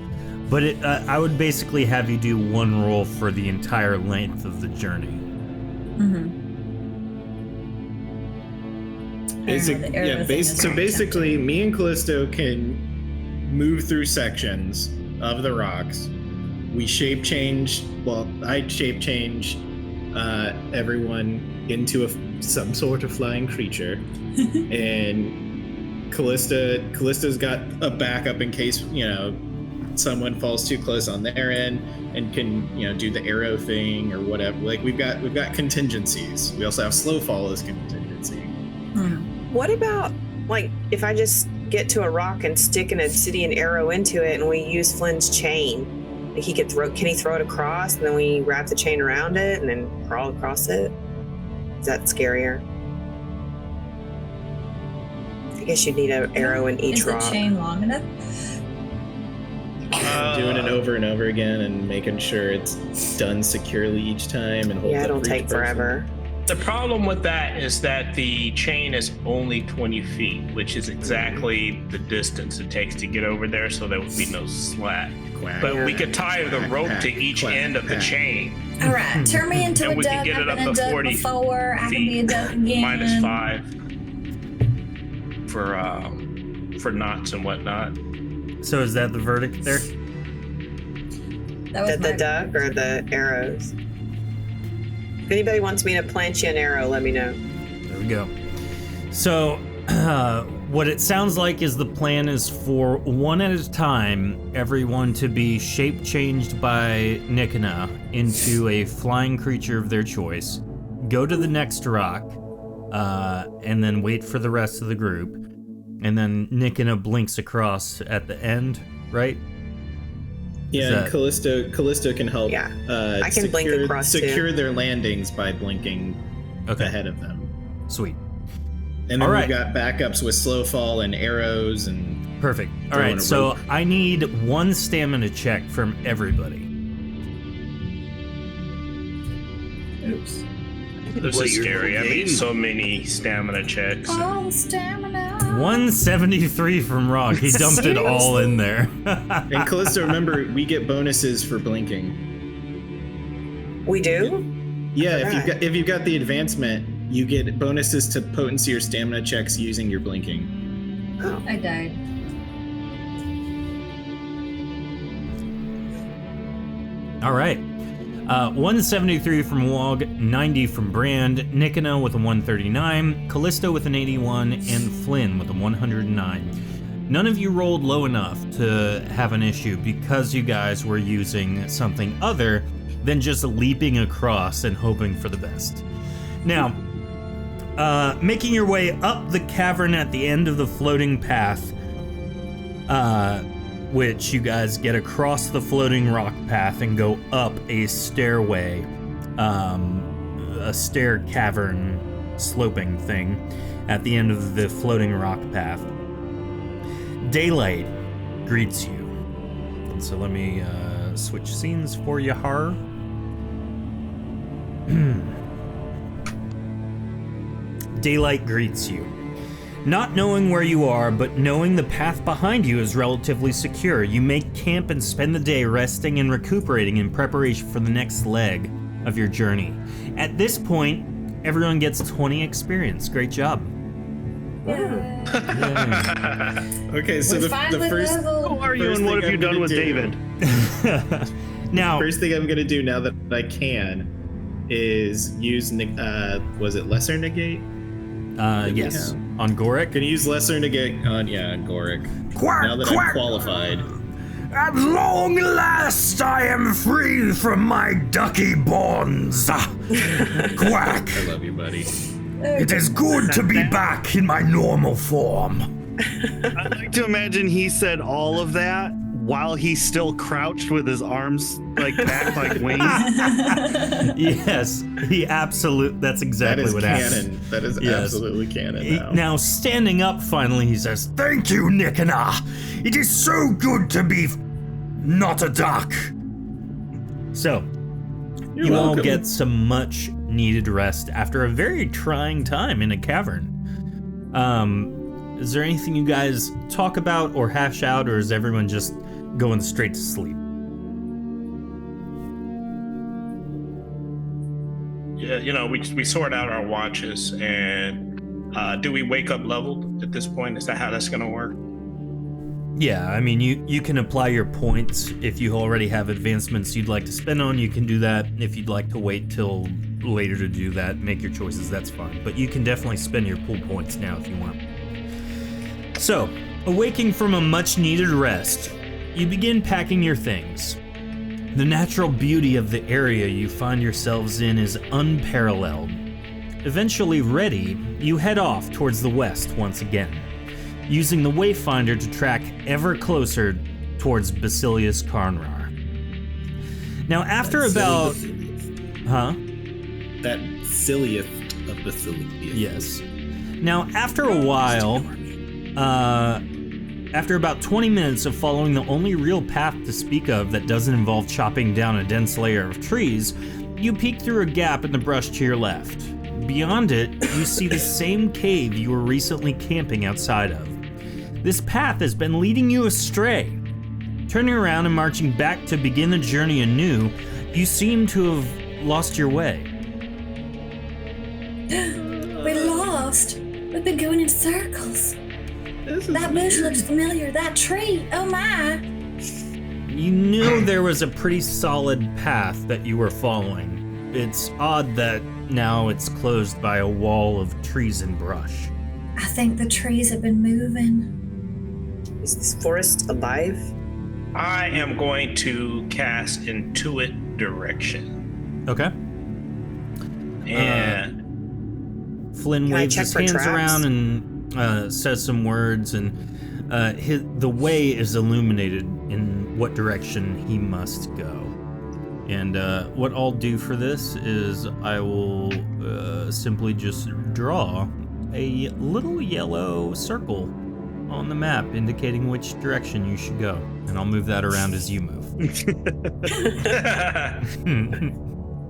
but I would basically have you do 1 roll for the entire length of the journey. Basically, me and Callisto can move through sections of the rocks. We shape change. Well, I shape change everyone into some sort of flying creature, and Callisto's got a backup in case someone falls too close on their end, and can do the arrow thing or whatever. Like we've got contingencies. We also have slow fall as contingency. What about, like, if I just get to a rock and stick an obsidian arrow into it and we use Flynn's chain? Like can he throw it across and then we wrap the chain around it and then crawl across it? Is that scarier? I guess you'd need an arrow in each rock. Is the chain long enough? Doing it over and over again and making sure it's done securely each time and holds Yeah, up it'll for each take person. forever. The problem with that is that the chain is only 20 feet, which is exactly the distance it takes to get over there, so there would be no slack. Quack. But we could tie the rope to Quack, each quack, end of the quack. chain. All right, turn me into And a we duck. can get I've it up been a to duck 40 before. I can be a duck again. Minus 5 for knots and whatnot. So is that the verdict there? That was The duck or the arrows? If anybody wants me to plant you an arrow, let me know. There we go. So, what it sounds like is the plan is for one at a time, everyone to be shape changed by Nikana into a flying creature of their choice, go to the next rock, and then wait for the rest of the group. And then Nikana blinks across at the end, right? Yeah, and Callisto can help. Yeah, I can blink across too. secure their landings by blinking Okay. ahead of them. Sweet. And then All right. we've got backups with slow fall and arrows and Perfect. All Throwing right, a so rope. I need 1 stamina check from everybody. Oops. This is scary. I made so many stamina checks. Oh, stamina. 173 from Rock. He dumped it all in there. and Callisto, remember, we get bonuses for blinking. We do? Yeah, Alright. if you've got the advancement, you get bonuses to potency or stamina checks using your blinking. Oh. I died. All right. 173 from Wog, 90 from Brand, Nikana with a 139, Callisto with an 81, and Flynn with a 109. None of you rolled low enough to have an issue because you guys were using something other than just leaping across and hoping for the best. Now, making your way up the cavern at the end of the floating path, which you guys get across the floating rock path and go up a stairway, a stair cavern sloping thing at the end of the floating rock path. Daylight greets you. And so let me switch scenes for you, Har. Daylight greets you. Not knowing where you are, but knowing the path behind you is relatively secure, you make camp and spend the day resting and recuperating in preparation for the next leg of your journey. At this point, everyone gets 20 experience. Great job. Yeah. Okay, so the first. Who are you and what have you done with David? Now, First thing I'm gonna do now that I can is use was it lesser negate? yes, on Goric. Can you use lesser negate on Goric? Quack, Now that quack. I'm qualified. At long last, I am free from my ducky bonds. Quack. I love you, buddy. It is good to be back in my normal form. I like to imagine he said all of that while he's still crouched with his arms like back like wings. Yes, that's exactly what happened. Canon. That is Yes. absolutely canon now. Now, standing up finally, he says, Thank you, Nickana. It is so good to be not a duck. so, You're you all welcome. get some much needed rest after a very trying time in a cavern. Is there anything you guys talk about or hash out, or is everyone just going straight to sleep? Yeah, we sort out our watches, and do we wake up leveled at this point? Is that how that's gonna work? Yeah, I mean, you can apply your points if you already have advancements you'd like to spend on. You can do that. If you'd like to wait till later to do that, make your choices, that's fine. But you can definitely spend your pool points now if you want. So, awaking from a much needed rest, you begin packing your things. The natural beauty of the area you find yourselves in is unparalleled. Eventually ready, you head off towards the west once again, using the Wayfinder to track ever closer towards Basilius Carnrar. Now, after about... Huh? That silliest of the silly. Yes. Now, after a while, after about 20 minutes of following the only real path to speak of that doesn't involve chopping down a dense layer of trees, you peek through a gap in the brush to your left. Beyond it, you see the same cave you were recently camping outside of. This path has been leading you astray. Turning around and marching back to begin the journey anew, you seem to have lost your way. We lost. We've been going in circles. That bush looks familiar. That tree. Oh my. You knew there was a pretty solid path that you were following. It's odd that now it's closed by a wall of trees and brush. I think the trees have been moving. Is this forest alive? I am going to cast Intuit Direction. Okay. And Flynn Can I waves check his for hands traps? around and says some words, and the way is illuminated in what direction he must go. And what I'll do for this is I will simply just draw a little yellow circle on the map indicating which direction you should go. And I'll move that around as you move.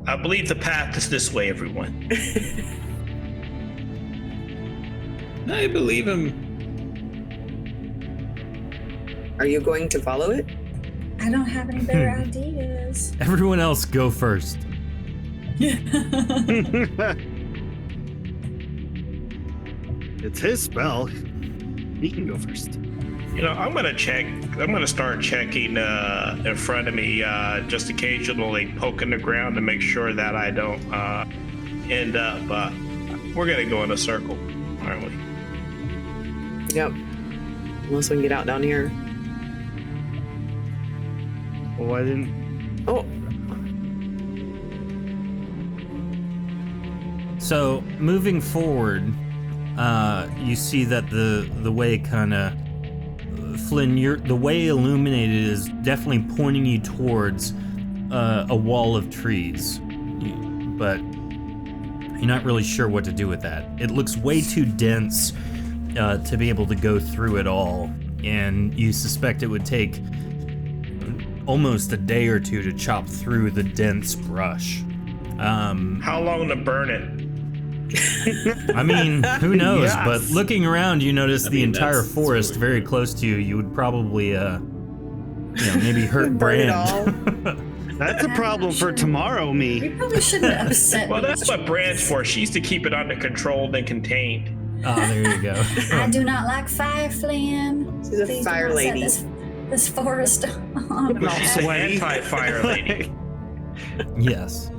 I believe the path is this way, everyone. I believe him. Are you going to follow it? I don't have any better ideas. Everyone else go first. It's his spell. He can go first. I'm gonna start checking in front of me, just occasionally poking the ground to make sure that I don't end up. We're gonna go in a circle, aren't we? Yep. Unless we can get out down here. Well, I didn't. Oh, So moving forward, you see that the way kind of Flynn, the way illuminated is definitely pointing you towards a wall of trees, but you're not really sure what to do with that. It looks way too dense to be able to go through it all, and you suspect it would take almost a day or two to chop through the dense brush. How long to burn it? I mean, who knows? Yes. But looking around, you notice the entire that's forest really very close to you. You would probably, maybe hurt Burn it Brand. all. That's a problem for tomorrow, We me. probably shouldn't upset. Well, that's what Brand's for. She's to keep it under control and contained. Oh, there you go. I do not like fire, Flynn. She's a Please do fire not set lady. this forest on Well, she's fire. an anti-fire lady. Yes.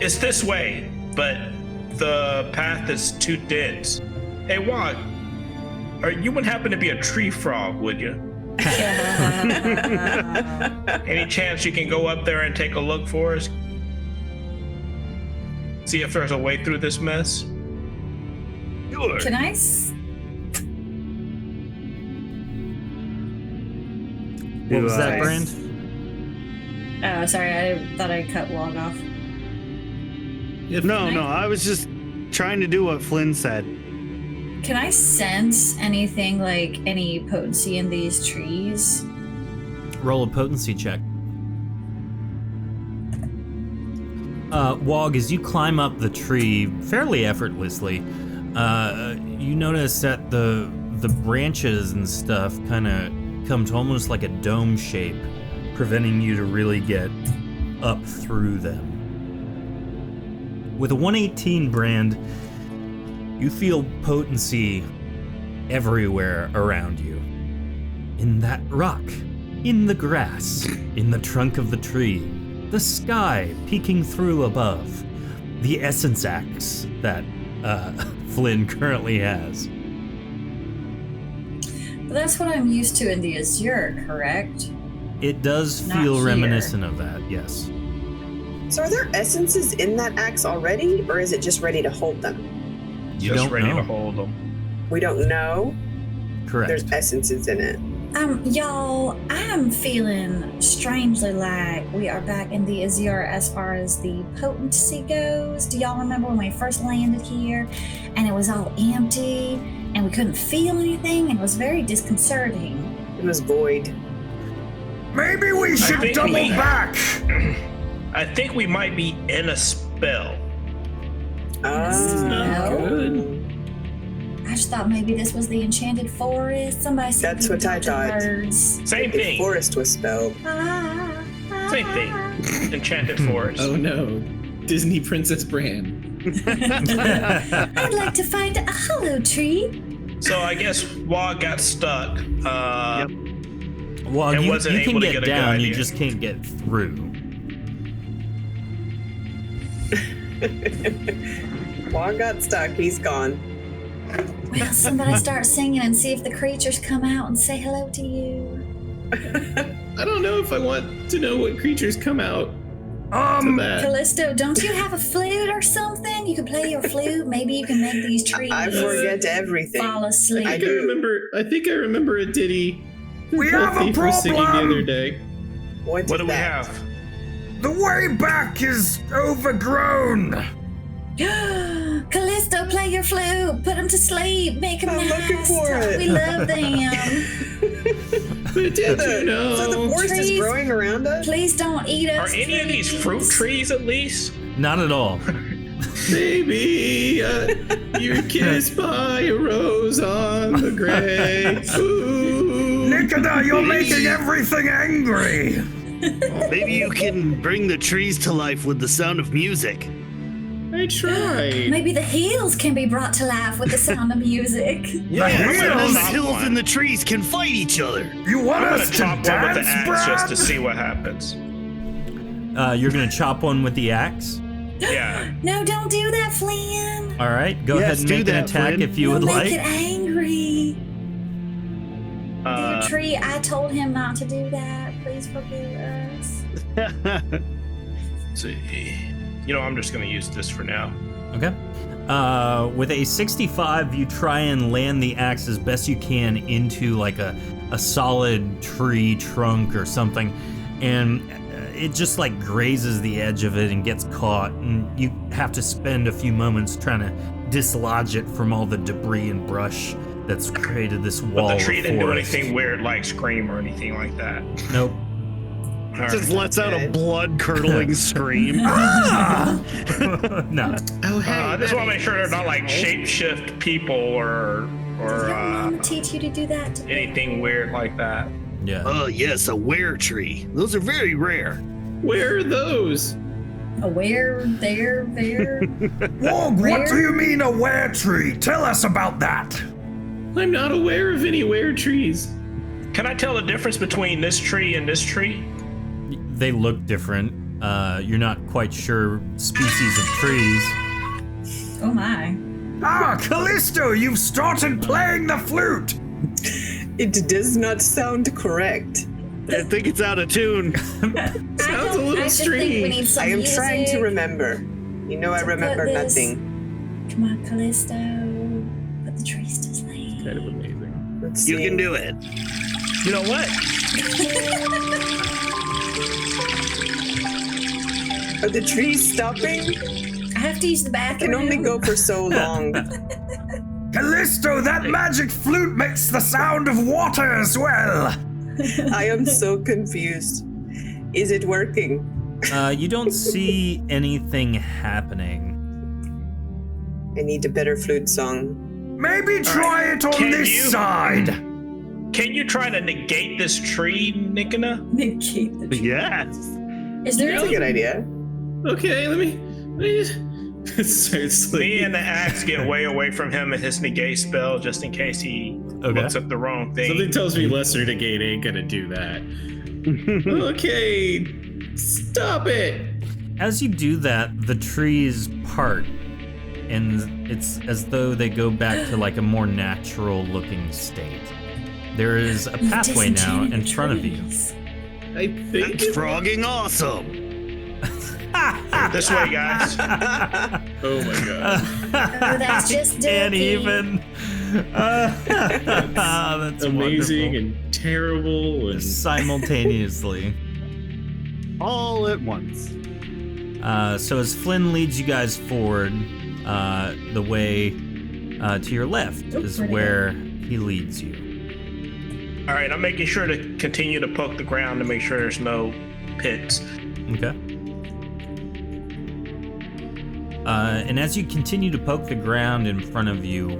It's this way, but the path is too dense. Hey, Wog, you wouldn't happen to be a tree frog, would you? Any chance you can go up there and take a look for us? See if there's a way through this mess? Sure. Can I? What was that, Nice. Brand? Oh, sorry. I thought I cut Wog off. No, I was just trying to do what Flynn said. Can I sense anything like any potency in these trees? Roll a potency check. Wog, as you climb up the tree fairly effortlessly, you notice that the branches and stuff kind of come to almost like a dome shape, preventing you to really get up through them. With a 118 Brand, you feel potency everywhere around you. In that rock, in the grass, in the trunk of the tree, the sky peeking through above, the essence axe that Flynn currently has. But that's what I'm used to in the Azure, correct? It does Not feel here. reminiscent of that, yes. So are there essences in that axe already, or is it just ready to hold them? You Just don't ready know. to hold them. We don't know. Correct. There's essences in it. Y'all, I'm feeling strangely like we are back in the Azure as far as the potency goes. Do y'all remember when we first landed here and it was all empty and we couldn't feel anything and it was very disconcerting? It was void. Maybe we should think double we- back. I think we might be in a spell. No. I just thought maybe this was the enchanted forest. Somebody said That's we what I could talk to thought. birds. Same The thing. forest was spelled. Same thing. Enchanted forest. Oh no, Disney Princess Brand. I'd like to find a hollow tree. So I guess Wog got stuck. Well, and you wasn't can able to get get a good down, you idea. just can't get through. Juan got stuck. He's gone. Well, somebody start singing and see if the creatures come out and say hello to you. I don't know if I want to know what creatures come out to that. Callisto, don't you have a flute or something? You can play your flute. Maybe you can make these trees I forget everything. fall asleep. I think I remember a ditty. We that have a Thief was singing the problem. other day. What do we have? The way back is overgrown. Callisto, play your flute. Put them to sleep. Make them I'm nice. looking for it. We love them. But did you know? So the forest is Trees. growing around us? Please don't eat us. Are any of these fruit trees at least? Not at all. Baby, you're kissed by a rose on the grave. Ooh, Nikita, you're making everything angry. Maybe you can bring the trees to life with the sound of music. I tried. Maybe the hills can be brought to life with the sound of music. The And then hills? the hills and the trees can fight each other. You want I'm gonna us to chop one with the dance, axe Brad? just to see what happens. You're gonna chop one with the axe. Yeah. No, don't do that, Flynn. All right, go Yes, ahead and do make an that, attack Flynn. if you would You'll like. make it angry. Dear tree, I told him not to do that. Please forgive us. See. You know, I'm just gonna use this for now. Okay. With a 65, you try and land the axe as best you can into like a solid tree trunk or something, and it just like grazes the edge of it and gets caught, and you have to spend a few moments trying to dislodge it from all the debris and brush that's created this wall. But the tree of didn't do forest. anything weird like scream or anything like that. Nope. All right. Just lets out a blood-curdling scream. No. Oh, hey. I just want to make sure they're not like shapeshift people or Did your mom teach you to do that? To anything weird like that. Yeah. Oh, yes, a were tree. Those are very rare. Where are those? Aware, there. Wog, what do you mean a were tree? Tell us about that. I'm not aware of any were trees. Can I tell the difference between this tree and this tree? They look different. You're not quite sure species of trees. Oh my. Ah, Callisto, you've started playing the flute. It does not sound correct. I think it's out of tune. Sounds a little I just think we strange. need some I am trying to music. remember. You know I To remember put this- nothing. Come on, Callisto. Put the trees to sleep. Kind of amazing. Let's You see. can do it. You know what? Are the trees stopping? I have to use the bathroom. Can only go for so long. Callisto, that magic flute makes the sound of water as well. I am so confused. Is it working? You don't see anything happening. I need a better flute song. Maybe try it on Can this you- side. Can you try to negate this tree, Nikana? Negate the tree. Yes. Is there That's a good idea. Okay, let me starts Me and the axe get way away from him and his negate spell just in case he looks up the wrong thing. Something tells me lesser negate ain't gonna do that. Okay, stop it. As you do that, the trees part, and it's as though they go back to like a more natural looking state. There is a You've pathway now in disenchanted front of you. trees. I think That's frogging awesome. This way, guys. Oh my god. Oh, that's just Can't dirty. even. That's Amazing wonderful. and terrible and Simultaneously. All at once. So as Flynn leads you guys forward, the way to your left is pretty where he leads you. All right, I'm making sure to continue to poke the ground to make sure there's no pits. Okay. And as you continue to poke the ground in front of you,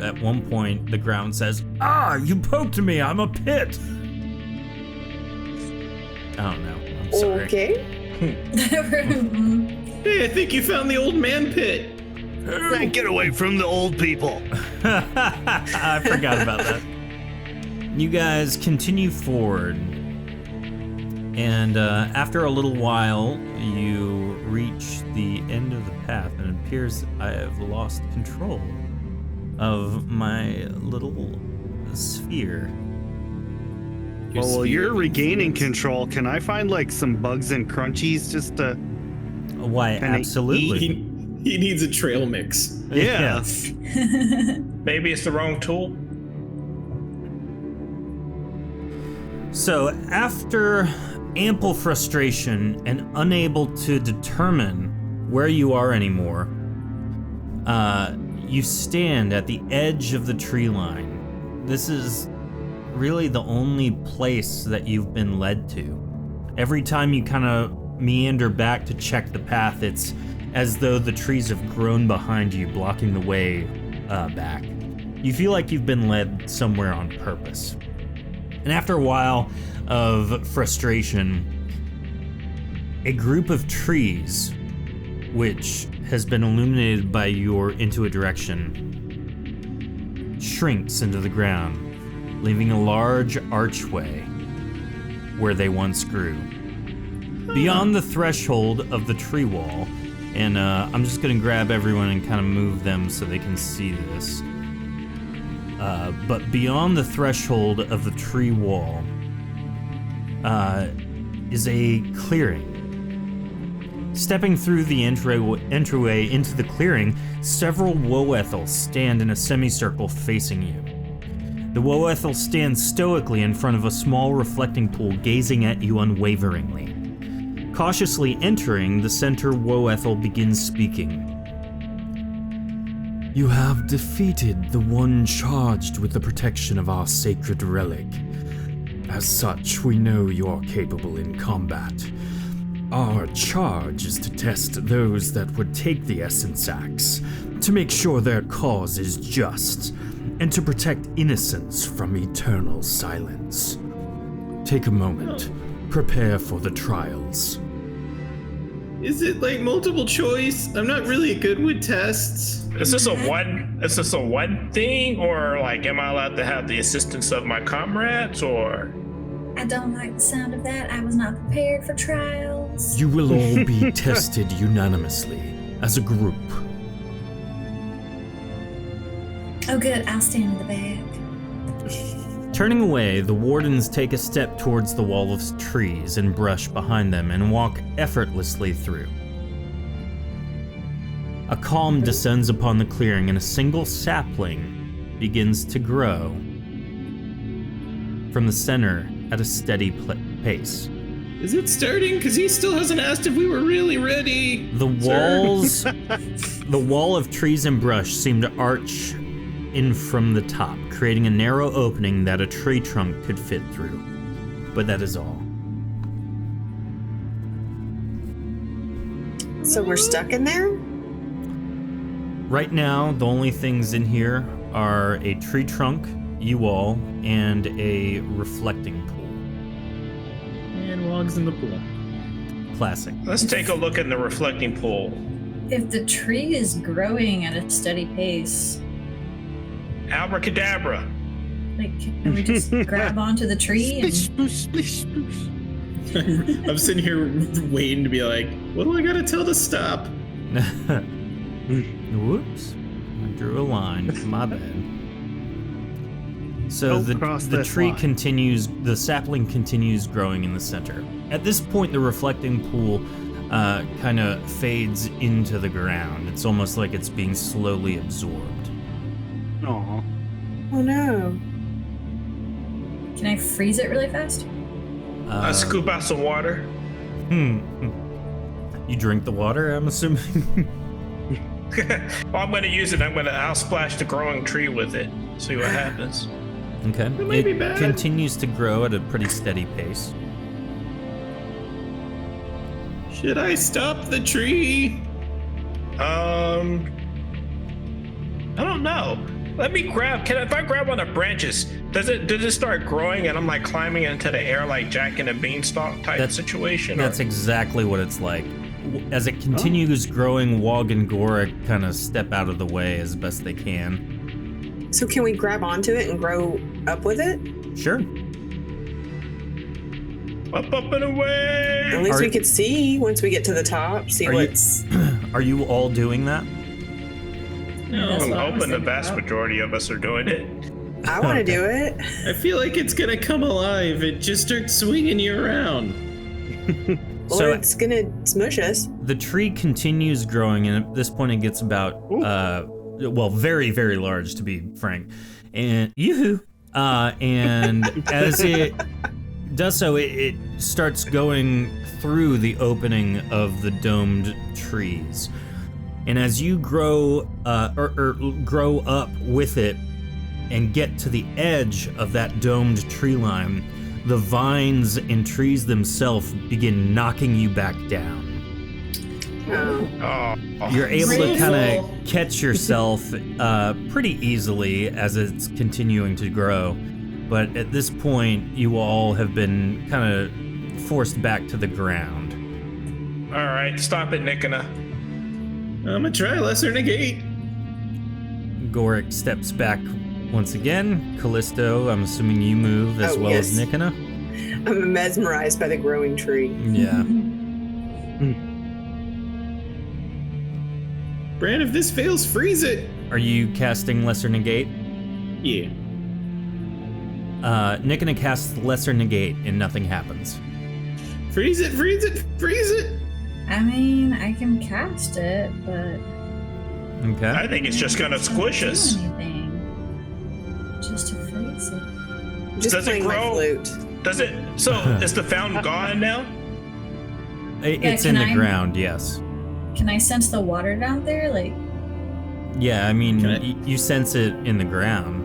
at one point the ground says, "Ah, you poked me, I'm a pit." I don't know. I'm sorry. Okay. hey, I think you found the old man pit. Hey, get away from the old people. I forgot about that. You guys continue forward, and after a little while, you reach the end of the path, and it appears I have lost control of my little sphere. Well, while you're regaining control, can I find like some bugs and crunchies just to? Why, Kinda absolutely. He needs a trail mix. Yeah. Maybe it's the wrong tool. So, after ample frustration and unable to determine where you are anymore, you stand at the edge of the tree line. This is really the only place that you've been led to. Every time you kind of meander back to check the path, it's as though the trees have grown behind you, blocking the way back. You feel like you've been led somewhere on purpose. And after a while of frustration, a group of trees, which has been illuminated by your intuitive direction, shrinks into the ground, leaving a large archway where they once grew. Beyond the threshold of the tree wall, and I'm just gonna grab everyone and kind of move them so they can see this. But beyond the threshold of the tree wall is a clearing. Stepping through the entryway into the clearing, several Woethels stand in a semicircle facing you. The Woethel stands stoically in front of a small reflecting pool, gazing at you unwaveringly. Cautiously entering, the center Woethel begins speaking. You have defeated the one charged with the protection of our sacred relic. As such, we know you are capable in combat. Our charge is to test those that would take the Essence Axe, to make sure their cause is just, and to protect innocence from eternal silence. Take a moment. Prepare for the trials. Is it like multiple choice? I'm not really good with tests. Is this a one thing, or like am I allowed to have the assistance of my comrades, or? I don't like the sound of that. I was not prepared for trials. You will all be tested unanimously, as a group. Oh good, I'll stand in the back. Turning away, the wardens take a step towards the wall of trees and brush behind them and walk effortlessly through. A calm descends upon the clearing and a single sapling begins to grow from the center at a steady pace. Is it starting? Because he still hasn't asked if we were really ready. The walls, the wall of trees and brush seem to arch in from the top, creating a narrow opening that a tree trunk could fit through. But that is all. So we're stuck in there? Right now, the only things in here are a tree trunk, you all, and a reflecting pool. And Wog's in the pool. Classic. Let's take a look in the reflecting pool. If the tree is growing at a steady pace, Abracadabra. like, can we just grab onto the tree and... Splish, splish, splish, splish. I'm sitting here waiting to be like, what do I gotta tell to stop? Whoops. I drew a line. My bad. So Don't cross the this tree line. continues, the sapling continues growing in the center. At this point, the reflecting pool kind of fades into the ground. It's almost like it's being slowly absorbed. Aw. Oh no. Can I freeze it really fast? I scoop out some water. You drink the water, I'm assuming? Well, I'm going to use it. I'll splash the growing tree with it. See what happens. Okay. might be bad. Continues to grow at a pretty steady pace. Should I stop the tree? I don't know. Let me grab. If I grab on the branches, does it start growing and I'm like climbing into the air like Jack and a Beanstalk type situation? That's exactly what it's like. As it continues growing, Wog and Gorik kind of step out of the way as best they can. So can we grab onto it and grow up with it? Sure. Up and away. At least Are- we could see once we get to the top, see Are you- what's... Are you all doing that? No, That's I'm what I was hoping the thinking vast about. majority of us are doing it. I want to do it. I feel like it's gonna come alive. It just starts swinging you around. Or So- it's going to smush us. The tree continues growing, and at this point it gets about, very, very large, to be frank. And yoo-hoo! And as it does so, it starts going through the opening of the domed trees. And as you grow, or grow up with it and get to the edge of that domed tree line, the vines and trees themselves begin knocking you back down. Oh. Oh, You're able to Grateful. kind of catch yourself pretty easily as it's continuing to grow. But at this point, you all have been kind of forced back to the ground. all right. Stop it, Nikona. I'm gonna try lesser negate. Gorik steps back once again. Callisto, I'm assuming you move as Oh, well as yes. Nikona. I'm mesmerized by the growing tree. Yeah. Bran, if this fails, freeze it. Are you casting Lesser Negate? Yeah. Nikona casts Lesser Negate and nothing happens. Freeze it, freeze it, freeze it. I mean, I can cast it, but Okay. I think it's just gonna squish do us. anything. Just to freeze it. Just Does it playing my grow? flute. Does it? So is the fountain gone now? It's in can the I- ground, yes. Can I sense the water down there? Like, Yeah, I mean, Can I- you sense it in the ground.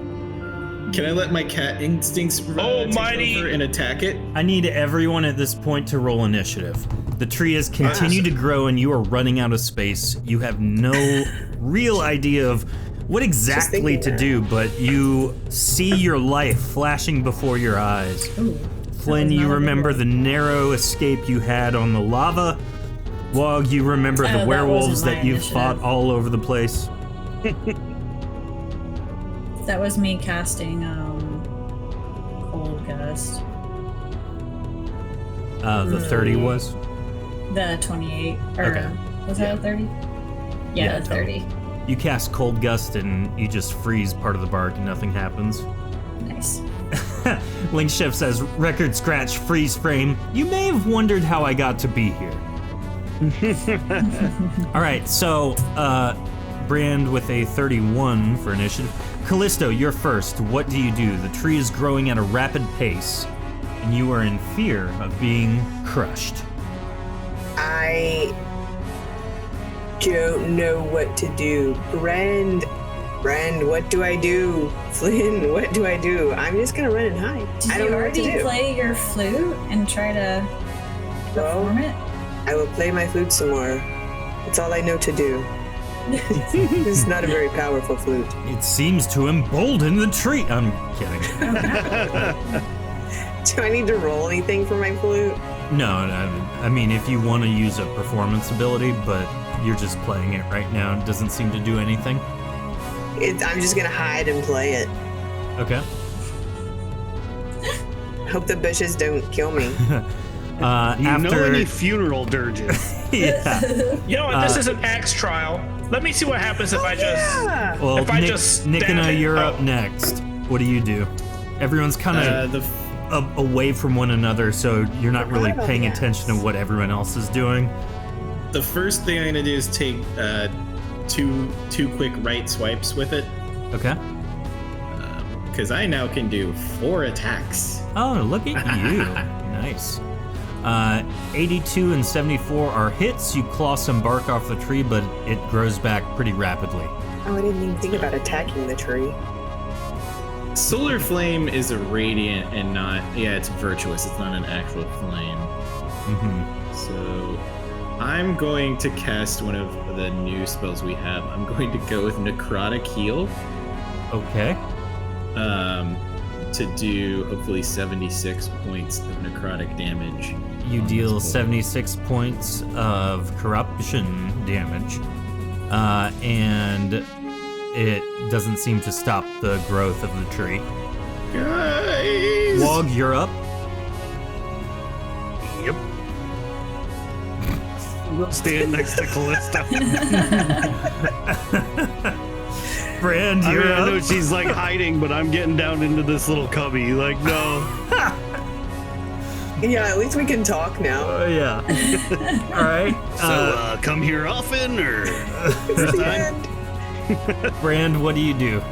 Can I let my cat instincts take Almighty- over and attack it? I need everyone at this point to roll initiative. The tree has continued to grow and you are running out of space. You have no real idea of what exactly thinking to do, but you see your life flashing before your eyes. ooh. Flynn, was you not a good remember one. the narrow escape you had on the lava. Wog, you remember Oh, the that werewolves wasn't my that you've initiative. fought all over the place. That was me casting Cold Gust. The 30 was? The 28. Or Okay. was that a 30? Yeah, the 30. You cast Cold Gust and you just freeze part of the bark and nothing happens. Nice. Link Chef says, record scratch freeze frame. You may have wondered how I got to be here. All right, so Brand with a 31 for initiative. Callisto, you're first. What do you do? The tree is growing at a rapid pace, and you are in fear of being crushed. I don't know what to do. Brand, what do I do? Flynn, what do I do? I'm just gonna run and hide. Did I don't you know what to already do. play your flute and try to perform it? I will play my flute some more. That's all I know to do. It's not a very powerful flute. It seems to embolden the tree. I'm kidding. Do I need to roll anything for my flute? No, I mean, if you want to use a performance ability, but you're just playing it right now, it doesn't seem to do anything. I'm just gonna hide and play it. Okay. Hope the bushes don't kill me. You know After, any funeral dirges? yeah. You know what? This is an axe trial. Let me see what happens if I just. Yeah. Well, If I Nick, just Nikina, stab it- you're oh. up next. What do you do? Everyone's kind of away from one another, so you're not really Forgot paying about the attention to axe. what everyone else is doing. The first thing I'm gonna do is take two quick right swipes with it, Okay. because I now can do 4 attacks. Oh, look at you. Nice. 82 and 74 are hits. You claw some bark off the tree, but it grows back pretty rapidly. Oh, I didn't even think about attacking the tree. Solar flame is a radiant and not, it's virtuous. It's not an actual flame. Mm-hmm. So I'm going to cast one of the new spells we have. I'm going to go with Necrotic Heal Okay. to do hopefully 76 points of necrotic damage. You on deal this boy. 76 points of corruption damage, and it doesn't seem to stop the growth of the tree. Guys! Wog, you're up. Yep. Stand next to Callista. Brand, I you're mean, I know up. she's like hiding, but I'm getting down into this little cubby. Like, no. Yeah, at least we can talk now. Yeah. All right. So, come here often, or first time? Brand, what do you do? Do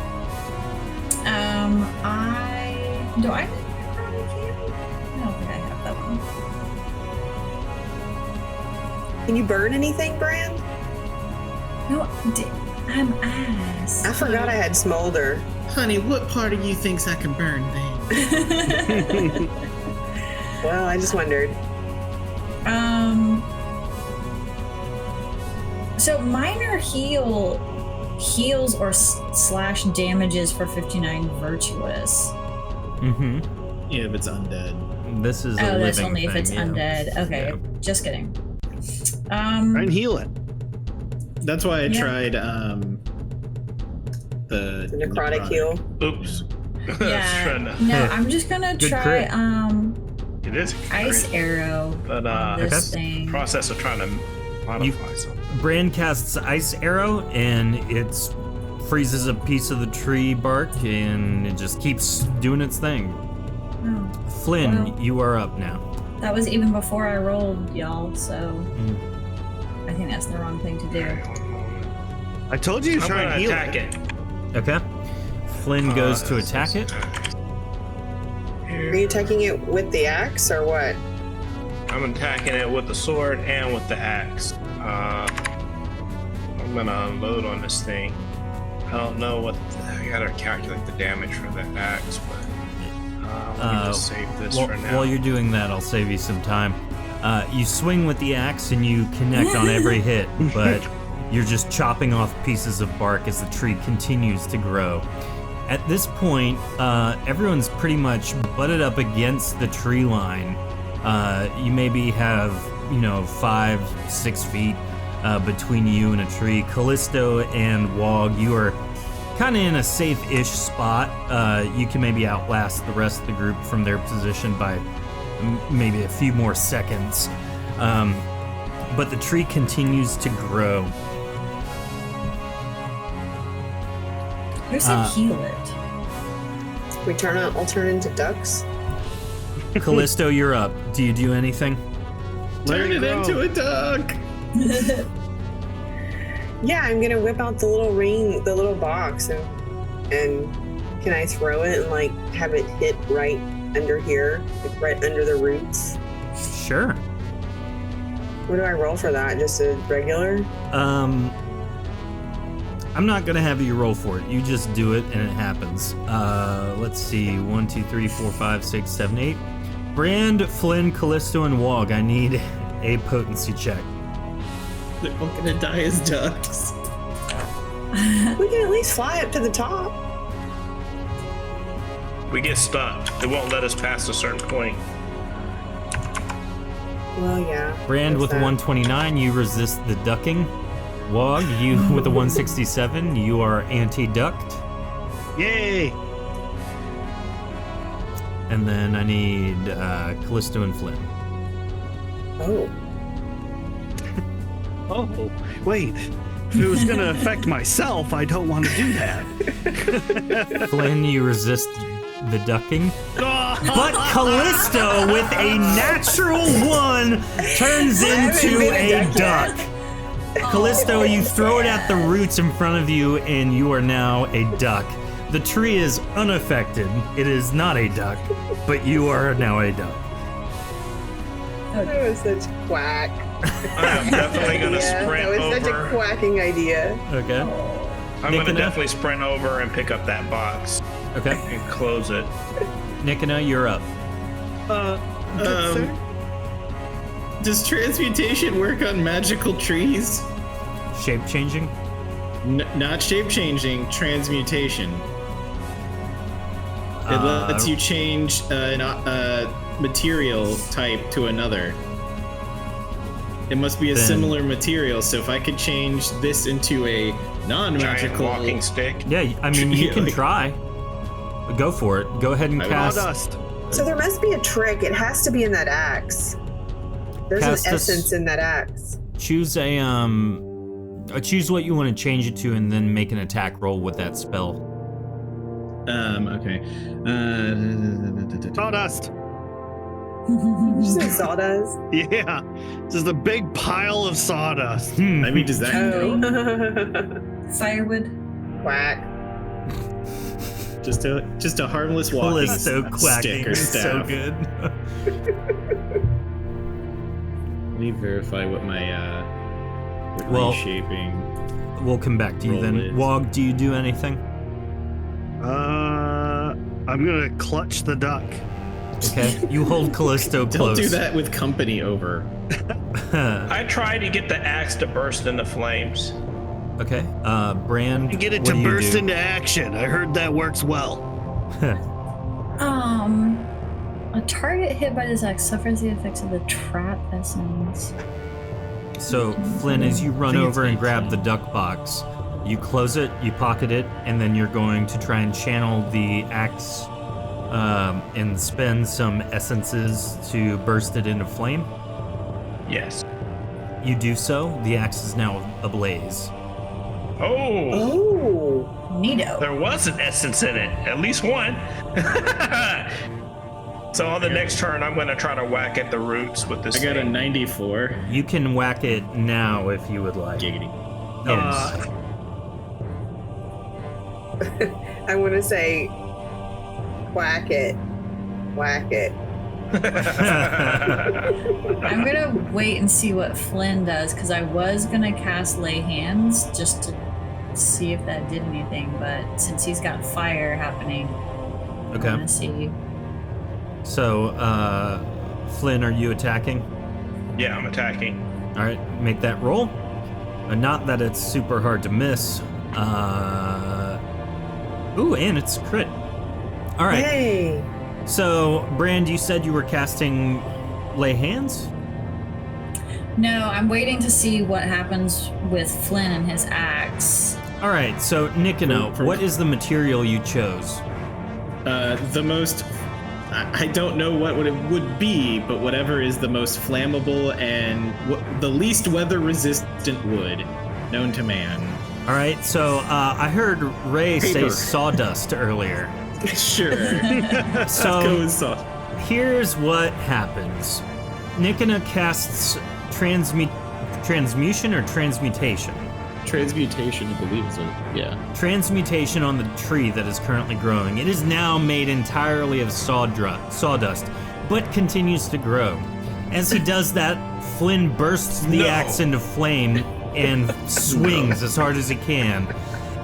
I have necrotic heal? I don't think I have that one. Can you burn anything, Bran? No, I'm ass. I forgot I had smolder. Honey, what part of you thinks I can burn things? Well, I just wondered. So minor heals or slash damages for 59 virtuous. Mm-hmm. Yeah, if it's undead. This is a Oh, living that's only if thing, it's yeah. undead. Okay, Yeah. just kidding. Try and heal it. That's why I Yeah. tried the Necrotic heal. Oops. Yeah. Trying to- No, I'm just gonna Good try crit. It is. ice great, arrow But on this Okay. thing. process of trying to modify something. Brand casts Ice Arrow, and it freezes a piece of the tree bark, and it just keeps doing its thing. Oh, Flynn, Well- you are up now. that was even before I rolled, y'all. So I think that's the wrong thing to do. I told you to I'm try gonna and heal attack it. it. Okay. Flynn goes to attack it. Are you attacking it with the axe or what? I'm attacking it with the sword and with the axe. I'm gonna unload on this thing. I don't know what I gotta calculate the damage for the axe, but let me just save this for now. While you're doing that, I'll save you some time. You swing with the axe and you connect on every hit, but you're just chopping off pieces of bark as the tree continues to grow. At this point, everyone's pretty much butted up against the tree line. You maybe have, 5-6 feet between you and a tree. Callisto and Wog, you are kind of in a safe-ish spot. You can maybe outlast the rest of the group from their position by maybe a few more seconds. But the tree continues to grow. Who said heal it? We all turn into ducks? Callisto, you're up. Do you do anything? Turn it into a duck. Yeah, I'm gonna whip out the little ring, the little box, and can I throw it and like have it hit right under here, like right under the roots? Sure. What do I roll for that? Just a regular? I'm not gonna have you roll for it. You just do it and it happens. Let's see. 1, 2, 3, 4, 5, 6, 7, 8. Brand, Flynn, Callisto, and Wog. I need a potency check. They're all gonna die as ducks. We can at least fly up to the top. We get stuck. It won't let us past a certain point. Well, yeah. Brand there's with a that. 129, you resist the ducking. Wog, you with a 167, you are anti-ducked. Yay! And then I need Callisto and Flynn. Oh. Oh, wait. If it was gonna affect myself, I don't want to do that. Flynn, you resist the ducking. But Callisto, with a natural 1, turns into a duck. Callisto, you throw it at the roots in front of you, and you are now a duck. The tree is unaffected. It is not a duck, but you are now a duck. That was such a quack. I'm definitely gonna sprint That was such a over. quacking idea. Okay. I'm gonna Nikina? definitely sprint over and pick up that box Okay. and close it. Nikina, you're up. Does transmutation work on magical trees? Shape changing. Not shape changing, transmutation. It lets you change a material type to another. It must be a Then- similar material, so if I could change this into a Giant non-magical walking stick. Yeah, I mean, you Yeah, can like- try. Go for it. Go ahead and cast. Sawdust. So there must be a trick. It has to be in that axe. There's Cast an this- essence in that axe. Choose a choose what you want to change it to, and then make an attack roll with that spell. Okay. Sawdust. Did you say sawdust? Yeah. Just a big pile of sawdust. I mean, does that count? Oh. Firewood. Quack. Just a harmless walking Callisto quacking stick or is so staff. good. Let me verify what my Well- reshaping. We'll come back to you Roll then. it. Wog, do you do anything? I'm gonna clutch the duck. Okay. You hold Callisto Don't close. do that with company over. I tried to get the axe to burst into flames. Okay. Brand. Get it what to do you burst do? into action. I heard that works well. A target hit by this axe suffers the effects of the trap essence. So, Flynn, as you run I think it's over and 18. grab the duck box, you close it, you pocket it, and then you're going to try and channel the axe and spend some essences to burst it into flame. Yes. You do so. The axe is now ablaze. Oh, Oh. Neato. there was an essence in it. At least one. So on the next turn, I'm going to try to whack at the roots with this I got a thing. 94. You can whack it now if you would like. Giggity. Yes. I want to say, whack it. Whack it. I'm gonna wait and see what Flynn does because I was gonna cast Lay Hands just to see if that did anything, but since he's got fire happening, I'm Okay. gonna see. So, Flynn, are you attacking? Yeah, I'm attacking. All right, make that roll. Not that it's super hard to miss. Ooh, and it's a crit. All right. Yay! So, Brand, you said you were casting Lay Hands? No, I'm waiting to see what happens with Flynn and his axe. All right, so Nikino, From- what is the material you chose? The most. I don't know what it would be, but whatever is the most flammable and the least weather resistant wood known to man. All right, so I heard Ray say Paper. sawdust earlier. Sure. So Go with salt. here's what happens. Nikina casts transmutation or transmutation? Transmutation, I believe, is it? Yeah. Transmutation on the tree that is currently growing. It is now made entirely of sawdust, but continues to grow. As he does that, Flynn bursts the axe into flame and swings as hard as he can.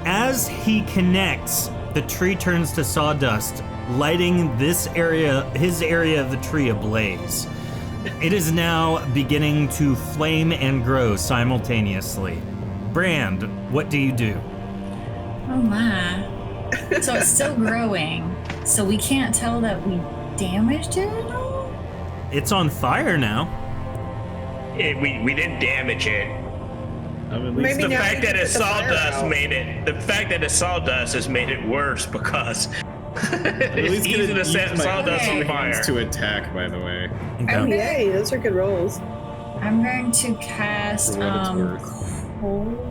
As he connects, the tree turns to sawdust, lighting his area of the tree ablaze. It is now beginning to flame and grow simultaneously. Brand, what do you do? Oh my. So it's still growing. So we can't tell that we damaged it at all? It's on fire now. We didn't damage it. Maybe The now fact we that can it's put the fire sawdust out. made it. The fact that it's sawdust has made it worse because At it's least easy gonna to set use my sawdust on hands fire. to attack, by the way. Okay. Okay. Yay, those are good rolls. I'm going to cast For what it's worth.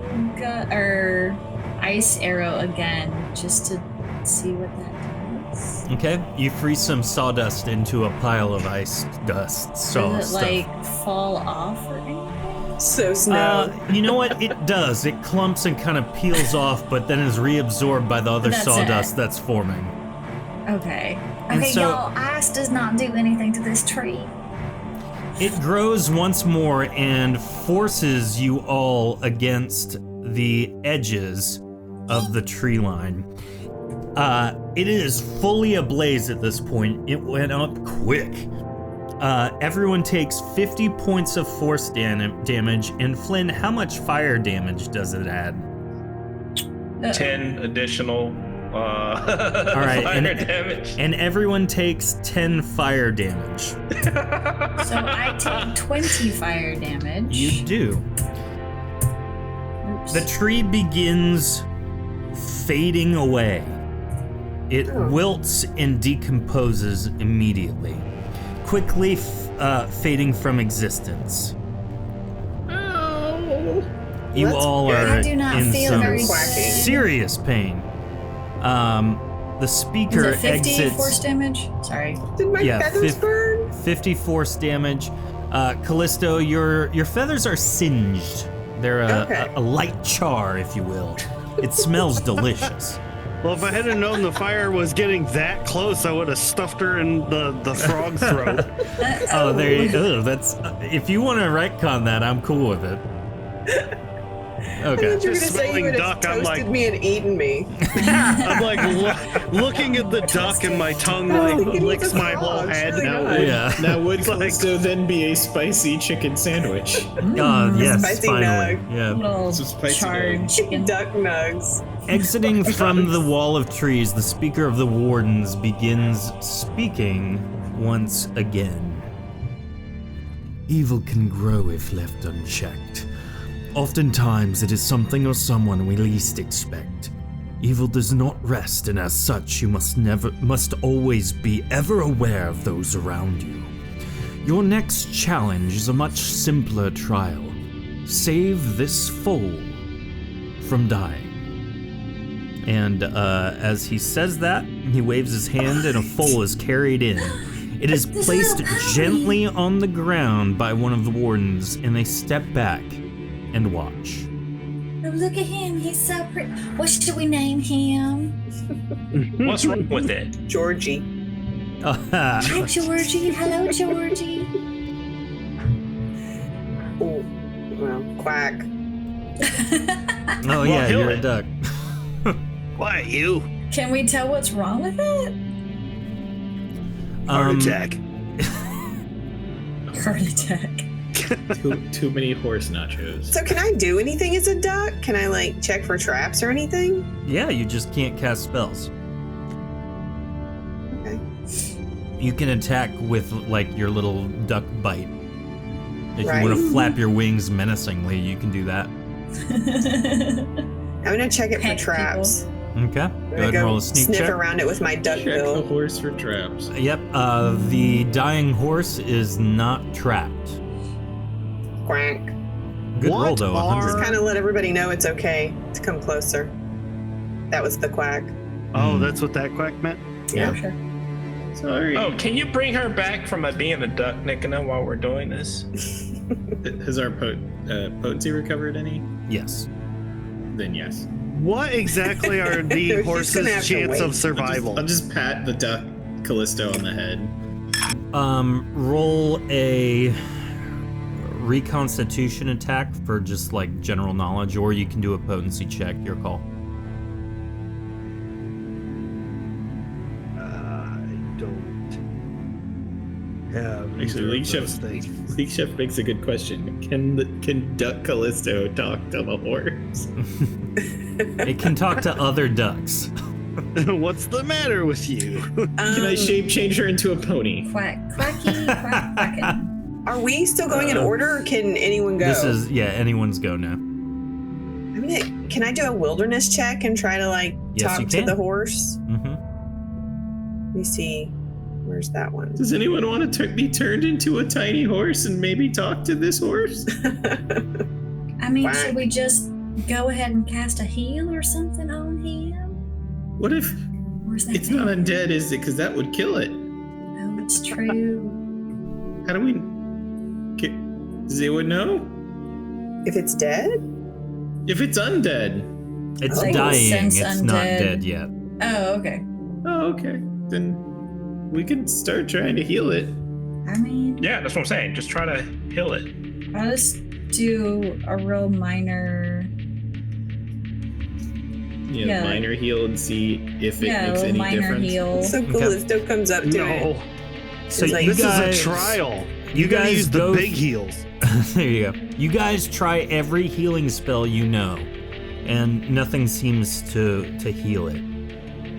ice arrow again, just to see what that does. Okay. You freeze some sawdust into a pile of ice dust. Does it stuff. like fall off or anything? So snow. You know what? It does. It clumps and kind of peels off, but then is reabsorbed by the other That's sawdust it. that's forming. Okay. And Okay, so- y'all, ice does not do anything to this tree. It grows once more and forces you all against the edges of the tree line. It is fully ablaze at this point. It went up quick. Everyone takes 50 points of force damage. And Flynn, how much fire damage does it add? 10 additional All right, fire damage. And everyone takes 10 fire damage. So I take 20 fire damage. You do. Oops. The tree begins fading away. It wilts and decomposes immediately, quickly fading from existence. You That's all good. are I do not in feel some very quacky. serious pain. The Is speaker it 50 exits. force damage? Sorry. Did my yeah, feathers burn? 50 force damage. Callisto, your feathers are singed. They're Okay. a light char, if you will. It smells delicious. Well, if I hadn't known the fire was getting that close, I would have stuffed her in the frog's throat. Oh, there you go. That's if you want to retcon that, I'm cool with it. I Okay. thought you were Just gonna say you smelling would have duck, I'm toasted like- me and eaten me. I'm like looking at the duck and my tongue like thinking it was licks a my whole frog. It's head. really Now, good. Yeah. Now, would Callisto then be a spicy chicken sandwich? Yes, Spicy finally. nug. Yeah. Little Some spicy charred nugs. chicken. Duck nugs. Exiting from the wall of trees, the speaker of the wardens begins speaking once again. Evil can grow if left unchecked. Oftentimes it is something or someone we least expect. Evil does not rest, and as such you must always be ever aware of those around you. Your next challenge is a much simpler trial. Save this foal from dying. And as he says that, he waves his hand and a foal is carried in. It is This placed little puppy. gently on the ground by one of the wardens, and they step back and watch. Oh, look at him. He's so pretty. What should we name him? What's wrong with it? Georgie. Hi, Georgie. Hello, Georgie. Oh, well, quack. Oh yeah, heal you're a it. duck. Quiet, you. Can we tell what's wrong with it? Heart attack. Heart attack. Too many horse nachos. So can I do anything as a duck? Can I like check for traps or anything? Yeah, you just can't cast spells. Okay. You can attack with like your little duck bite. If Right. you want to flap your wings menacingly, you can do that. I'm gonna check it for Peck traps. Okay. Go I'm ahead gonna and roll go a sneak sniff check. around it with my duck Check the bill. horse for traps. Yep. The dying horse is not trapped. Quack. Good What roll though. 100. Just kind of let everybody know it's okay to come closer. That was the quack. Oh, that's what that quack meant? Yeah. Sure. Sorry. Oh, can you bring her back from being a duck, Nickina, while we're doing this? Has our potency recovered any? Yes. Then yes. What exactly are We're the just horse's gonna have to chance wait. of survival? I'll just pat the duck Callisto on the head. Roll a reconstitution attack for just like general knowledge, or you can do a potency check. Your call. I don't have Actually, League Chef makes a good question. Can Duck Callisto talk to the horse? It can talk to other ducks. What's the matter with you? Can I shape change her into a pony? Quack, quacky, quack, quacking. Are we still going in order, or can anyone go? This is anyone's go now. Can I do a wilderness check and try to like Yes, talk you to can. the horse? Mm-hmm. Let me see. Where's that one? Does anyone want to be turned into a tiny horse and maybe talk to this horse? I mean, Quack. should we just go ahead and cast a heal or something on him? What if Where's that it's thing? not undead, is it? Because that would kill it. Oh, it's true. How do we... Does anyone know? If it's dead? If it's undead. It's Like, dying. sense It's not undead. dead yet. Oh, okay. Oh, okay. Then we can start trying to heal it. I mean, Yeah, that's what I'm saying. Just try to heal it. I'll just do a real minor. Yeah. Minor heal and see if it Yeah, a makes little any minor difference. heal. So Callisto comes up to it. No, So It's like, you this guys, is a trial. You gotta guys use the go. big heals. There you go. You guys try every healing spell you know, and nothing seems to heal it.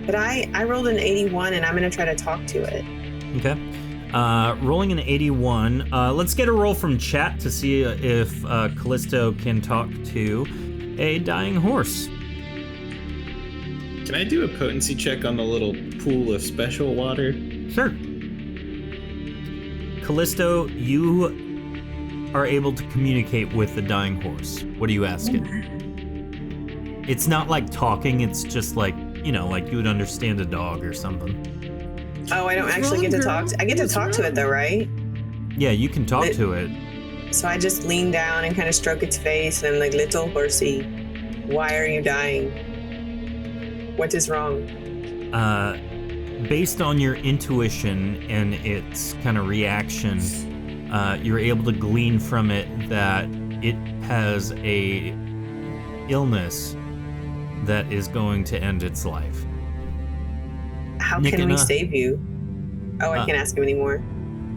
But I rolled an 81 and I'm going to try to talk to it. Okay. Rolling an 81. Let's get a roll from chat to see if Callisto can talk to a dying horse. Can I do a potency check on the little pool of special water? Sure. Callisto, you are able to communicate with the dying horse. What are you asking? It's not like talking, it's just like, like you would understand a dog or something. Oh, I don't actually get to talk to I get to talk to it though, right? Yeah, you can talk to it. So I just lean down and kind of stroke its face and I'm like, little horsey, why are you dying? What is wrong? Based on your intuition and its kind of reaction, you're able to glean from it that it has a illness that is going to end its life. How can we Nickina? save you? Oh, I can't ask him anymore.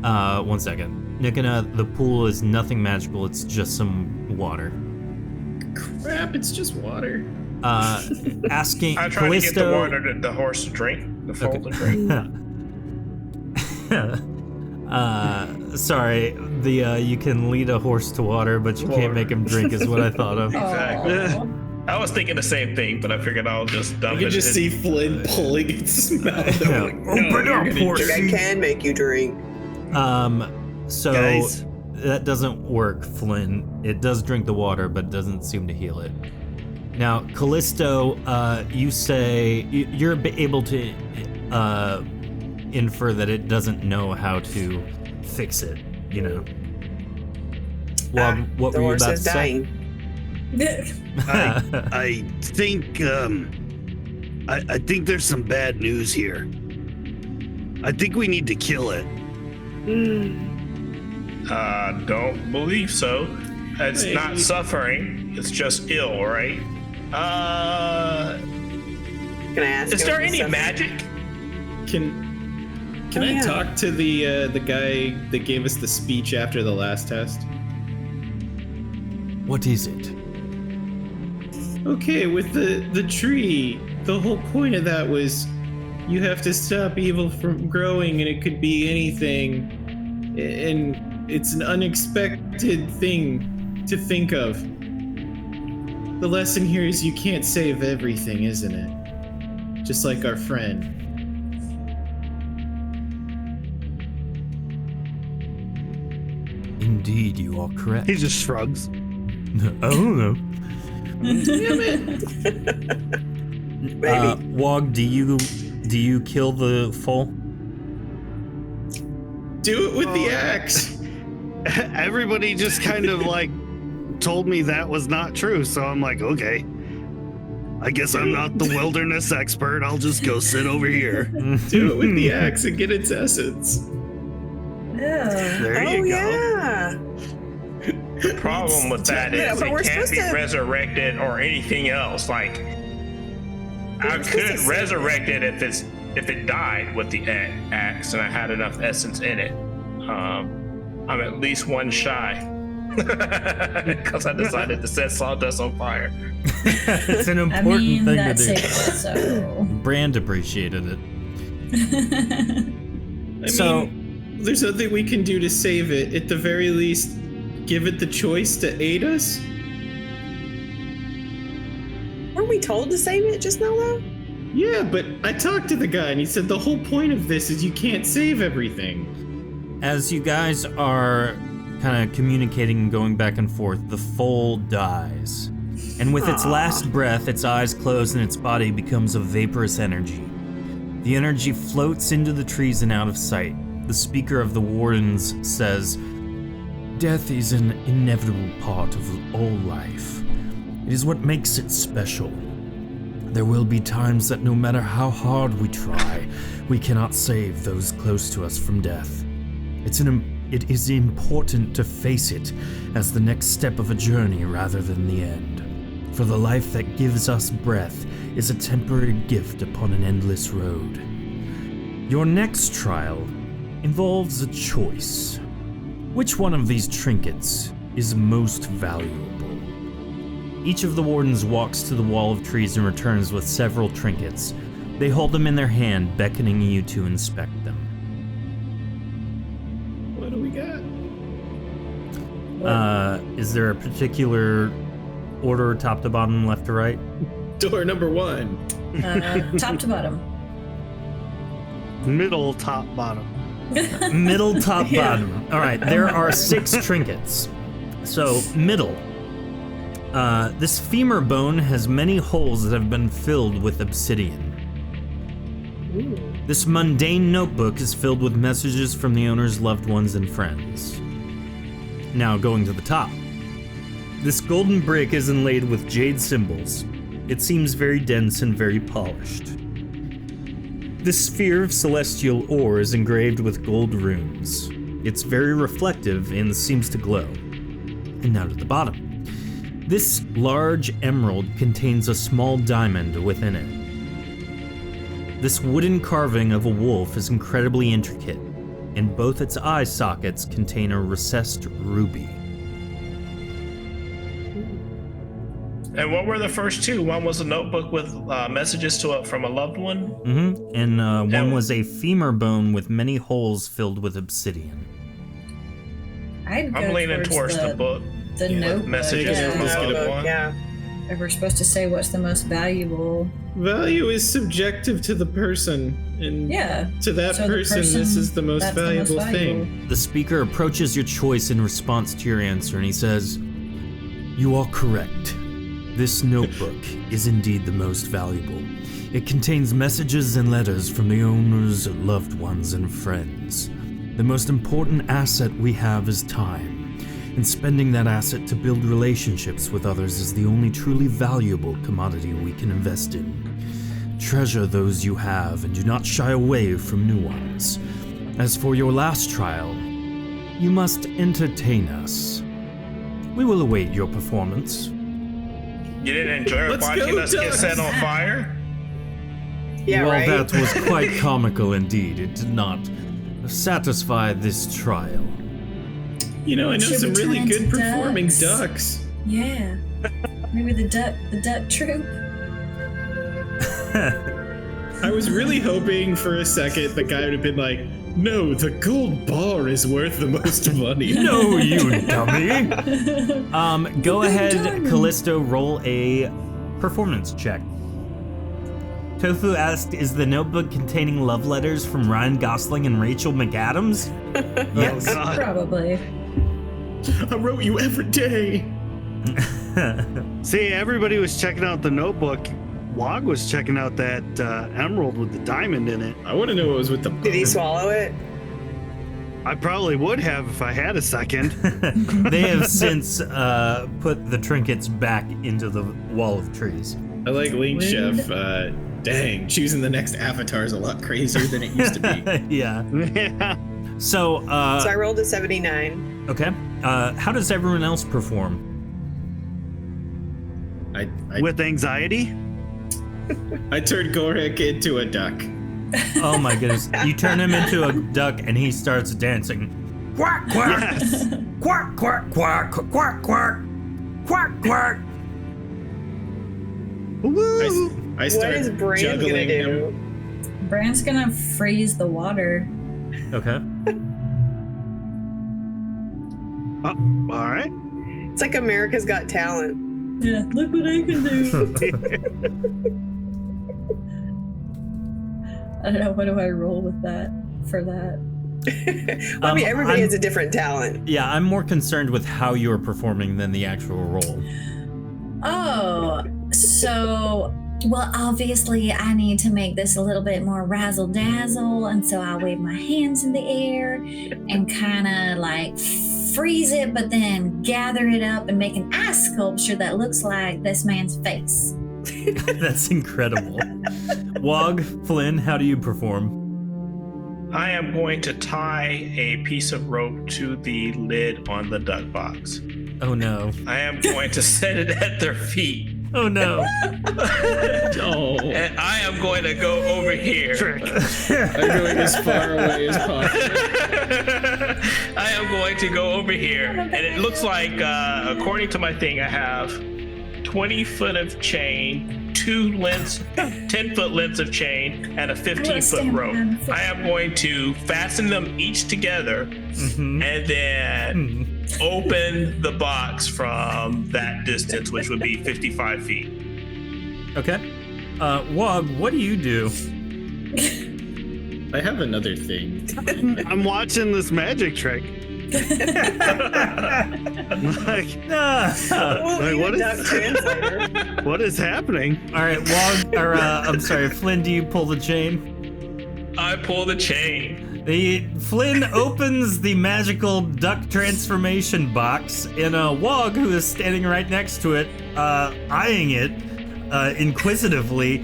1 second. Nickina, the pool is nothing magical, it's just some water. Crap, it's just water. Asking I tried to get the Callisto- water to the horse to drink, the foal to drink. Sorry, you can lead a horse to water, but you can't make him drink is what I thought of. Exactly. Aw. I was thinking the same thing, but I figured I'll just dump You it. can just see Flynn pulling its mouth. Yeah. Like, no, Open you're up, gonna horse. drink. I can make you drink. So Guys. that doesn't work, Flynn. It does drink the water, but doesn't seem to heal it. Now, Callisto, you say you're able to infer that it doesn't know how to fix it, you know. Well, what the were you horse about is to say? dying. I think I think there's some bad news here. I think we need to kill it. Don't believe so. It's not suffering. It's just ill, right? Can I ask? Is him there if he's any suffering? magic? Can I yeah. talk to the guy that gave us the speech after the last test? What is it? Okay, with the tree, the whole point of that was you have to stop evil from growing, and it could be anything, and it's an unexpected thing to think of. The lesson here is you can't save everything, isn't it? Just like our friend. Indeed, you are correct. He just shrugs. I don't know. Maybe. Wog, do you kill the foal? Do it with the axe. Everybody just kind of like told me that was not true, so I'm like, okay. I guess I'm not the wilderness expert. I'll just go sit over here. Do it with the axe and get its essence. There Oh you go. yeah. The problem with that Yeah, is but it we're can't be supposed to- resurrected or anything else. Like, I supposed could to save resurrect it if it died with the axe and I had enough essence in it. I'm at least one shy because I decided to set sawdust on fire. It's an I important mean, thing to that's do. it, so. Brand appreciated it. I So- mean, there's nothing we can do to save it. At the very least, give it the choice to aid us. Weren't we told to save it just now, though? Yeah, but I talked to the guy and he said the whole point of this is you can't save everything. As you guys are kind of communicating and going back and forth, the foal dies. And with its last breath, its eyes close and its body becomes a vaporous energy. The energy floats into the trees and out of sight. The speaker of the Wardens says, "Death is an inevitable part of all life. It is what makes it special. There will be times that no matter how hard we try, we cannot save those close to us from death. It is important to face it as the next step of a journey rather than the end. For the life that gives us breath is a temporary gift upon an endless road. Your next trial involves a choice. Which one of these trinkets is most valuable?" Each of the wardens walks to the wall of trees and returns with several trinkets. They hold them in their hand, beckoning you to inspect them. What do we got? Is there a particular order, top to bottom, left to right? Door number 1. Top to bottom. Middle, top, bottom. Middle, top, bottom. All right, there are 6 trinkets. So, middle. This femur bone has many holes that have been filled with obsidian. This mundane notebook is filled with messages from the owner's loved ones and friends. Now, going to the top. This golden brick is inlaid with jade symbols. It seems very dense and very polished. This sphere of celestial ore is engraved with gold runes. It's very reflective and seems to glow. And now to the bottom. This large emerald contains a small diamond within it. This wooden carving of a wolf is incredibly intricate, and both its eye sockets contain a recessed ruby. And what were the first 2? One was a notebook with messages from a loved one. And one was a femur bone with many holes filled with obsidian. I'd go I'm leaning towards the book. The notebook. Messages yeah. from a loved Notebook, one. yeah. If we're supposed to say what's the most valuable. Value is subjective to the person, and Yeah. to that So the person, this is the most that's the most valuable valuable. thing. The speaker approaches your choice in response to your answer, and he says, "You are correct. This notebook is indeed the most valuable. It contains messages and letters from the owners, loved ones, and friends. The most important asset we have is time, and spending that asset to build relationships with others is the only truly valuable commodity we can invest in. Treasure those you have and do not shy away from new ones. As for your last trial, you must entertain us. We will await your performance. You didn't enjoy Let's watching go, us get Doug. set on fire? Yeah, While right. that was quite comical indeed, it did not satisfy this trial. You know, I know Should some we really turn good into performing ducks? ducks. Yeah. Maybe the duck troop. I was really hoping for a second the guy would have been like, no, the gold bar is worth the most money. No, you dummy! Go ahead, diamond. Callisto, roll a performance check. Tofu asked, is the notebook containing love letters from Ryan Gosling and Rachel McAdams? Yes. Probably. I wrote you every day. See, everybody was checking out the notebook. Wog was checking out that emerald with the diamond in it. I want to know what was with the. Did he swallow it? I probably would have if I had a second. They have since put the trinkets back into the wall of trees. I like Link Chef. Dang, choosing the next avatar is a lot crazier than it used to be. Yeah. Yeah. So, So I rolled a 79. okay. How does everyone else perform? I With anxiety? turned Gorek into a duck. Oh my goodness. You turn him into a duck and he starts dancing. Quack, quack. Yes. Quack, quack, quack, quack, quack. Quack, quack. Woo! I start What is Bran gonna juggling do? him. Bran's gonna freeze the water. Okay. Oh, all right. It's like America's Got Talent. Yeah, look what I can do. I don't know, what do I roll with that for that? Well, I mean, everybody I'm- has a different talent. Yeah, I'm more concerned with how you're performing than the actual role. Oh, so, well, obviously I need to make this a little bit more razzle dazzle, and so I'll wave my hands in the air and kind of like freeze it, but then gather it up and make an ice sculpture that looks like this man's face. That's incredible. Wog, Flynn, how do you perform? I am going to tie a piece of rope to the lid on the duck box. Oh no. I am going to set it at their feet. Oh no. Oh, And I am going to go over here. I'm going as far away as possible. I am going to go over here. And it looks like, according to my thing, I have 20 foot of chain, 10-foot lengths of chain, and a 15-foot rope. I am going to fasten them each together and then open the box from that distance, which would be 55 feet. Okay. Wog, what do you do? I have another thing. I'm watching this magic trick. Like, Ah. We'll what need a is- duck translator. what is happening? All right, Wog, or I'm sorry, Flynn, do you pull the chain? I pull the chain. Flynn opens the magical duck transformation box, and Wog, who is standing right next to it, eyeing it inquisitively,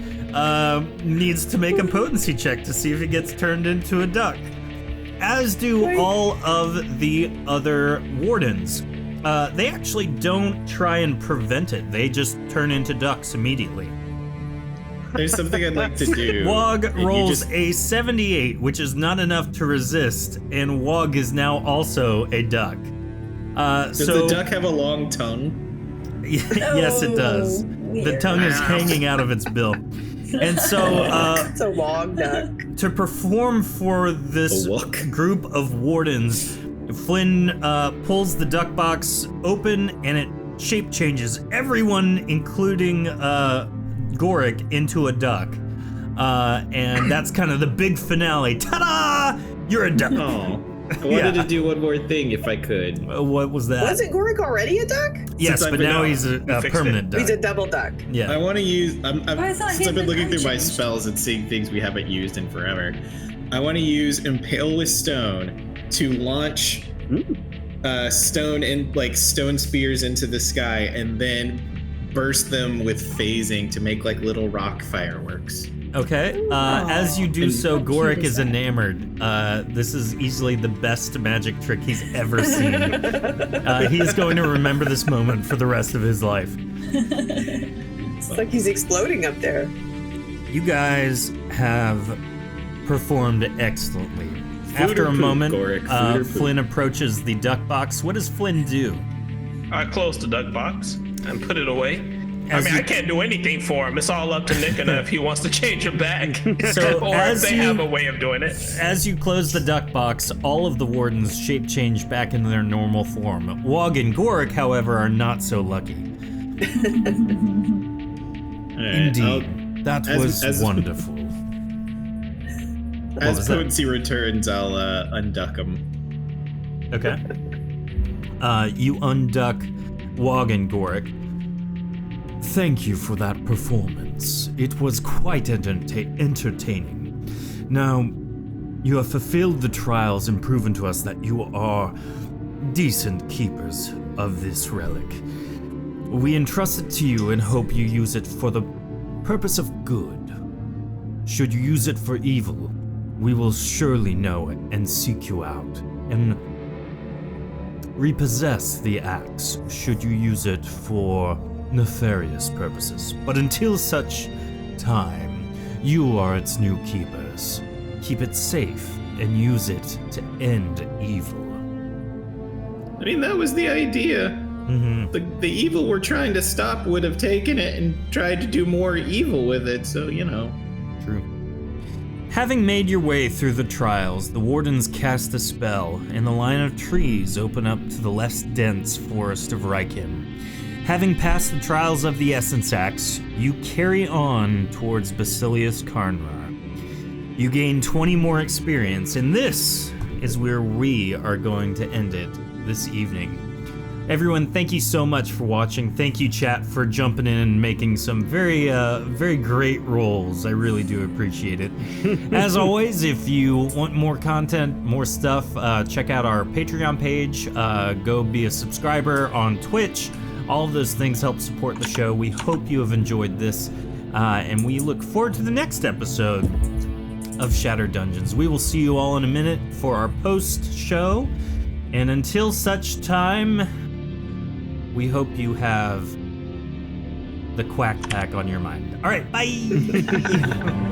needs to make a potency check to see if it gets turned into a duck. As do all of the other wardens. They actually don't try and prevent it. They just turn into ducks immediately. There's something I'd like to do. Wog And you rolls just- a 78, which is not enough to resist, and Wog is now also a duck. Does the duck have a long tongue? Yes, it does. The weird. tongue is hanging out of its bill. And so, It's a log duck. to perform for this A walk. group of wardens, Flynn pulls the duck box open and it shape changes everyone, including Gorik, into a duck. And that's kind of the big finale. Ta-da! You're a duck. Oh, I wanted to do one more thing if I could. What was that? Wasn't Gorik already a duck? Yes, Since I've but been now out, he's a permanent duck. He's a double duck. Yeah. I want to use. I thought Since I've been his looking through my changed. spells and seeing things we haven't used in forever, I want to use Impale with Stone to launch stone spears into the sky and then burst them with phasing to make like little rock fireworks. Okay. As you do so, How Gorik cute is is that? enamored. This is easily the best magic trick he's ever seen. He's going to remember this moment for the rest of his life. It's like he's exploding up there. You guys have performed excellently. Food After or a poop, moment, Gorik? Food or poop? Flynn approaches the duck box. What does Flynn do? I close the duck box and put it away. As I can't do anything for him. It's all up to Nick and if he wants to change it back. So or as if they you- have a way of doing it. As you close the duck box, all of the wardens shape change back into their normal form. Wog and Gorik, however, are not so lucky. Alright, Indeed, that as- was wonderful. As was that? potency returns, I'll unduck them. Okay. You unduck Wog and Gorik. Thank you for that performance. It was quite entertaining. Now, you have fulfilled the trials and proven to us that you are decent keepers of this relic. We entrust it to you and hope you use it for the purpose of good. Should you use it for evil, we will surely know it and seek you out and repossess the axe should you use it for nefarious purposes. But until such time, you are its new keepers. Keep it safe and use it to end evil. I mean, that was the idea. The evil we're trying to stop would have taken it and tried to do more evil with it, so, you know. True. Having made your way through the trials, the wardens cast a spell, and the line of trees open up to the less dense forest of Rykin. Having passed the trials of the Essence Axe, you carry on towards Basilius Karnrar. You gain 20 more experience, and this is where we are going to end it this evening. Everyone, thank you so much for watching. Thank you, chat, for jumping in and making some very great rolls. I really do appreciate it. As always, if you want more content, more stuff, check out our Patreon page. Go be a subscriber on Twitch. All of those things help support the show. We hope you have enjoyed this, and we look forward to the next episode of Shattered Dungeons. We will see you all in a minute for our post-show, and until such time, we hope you have the Quack Pack on your mind. All right, bye!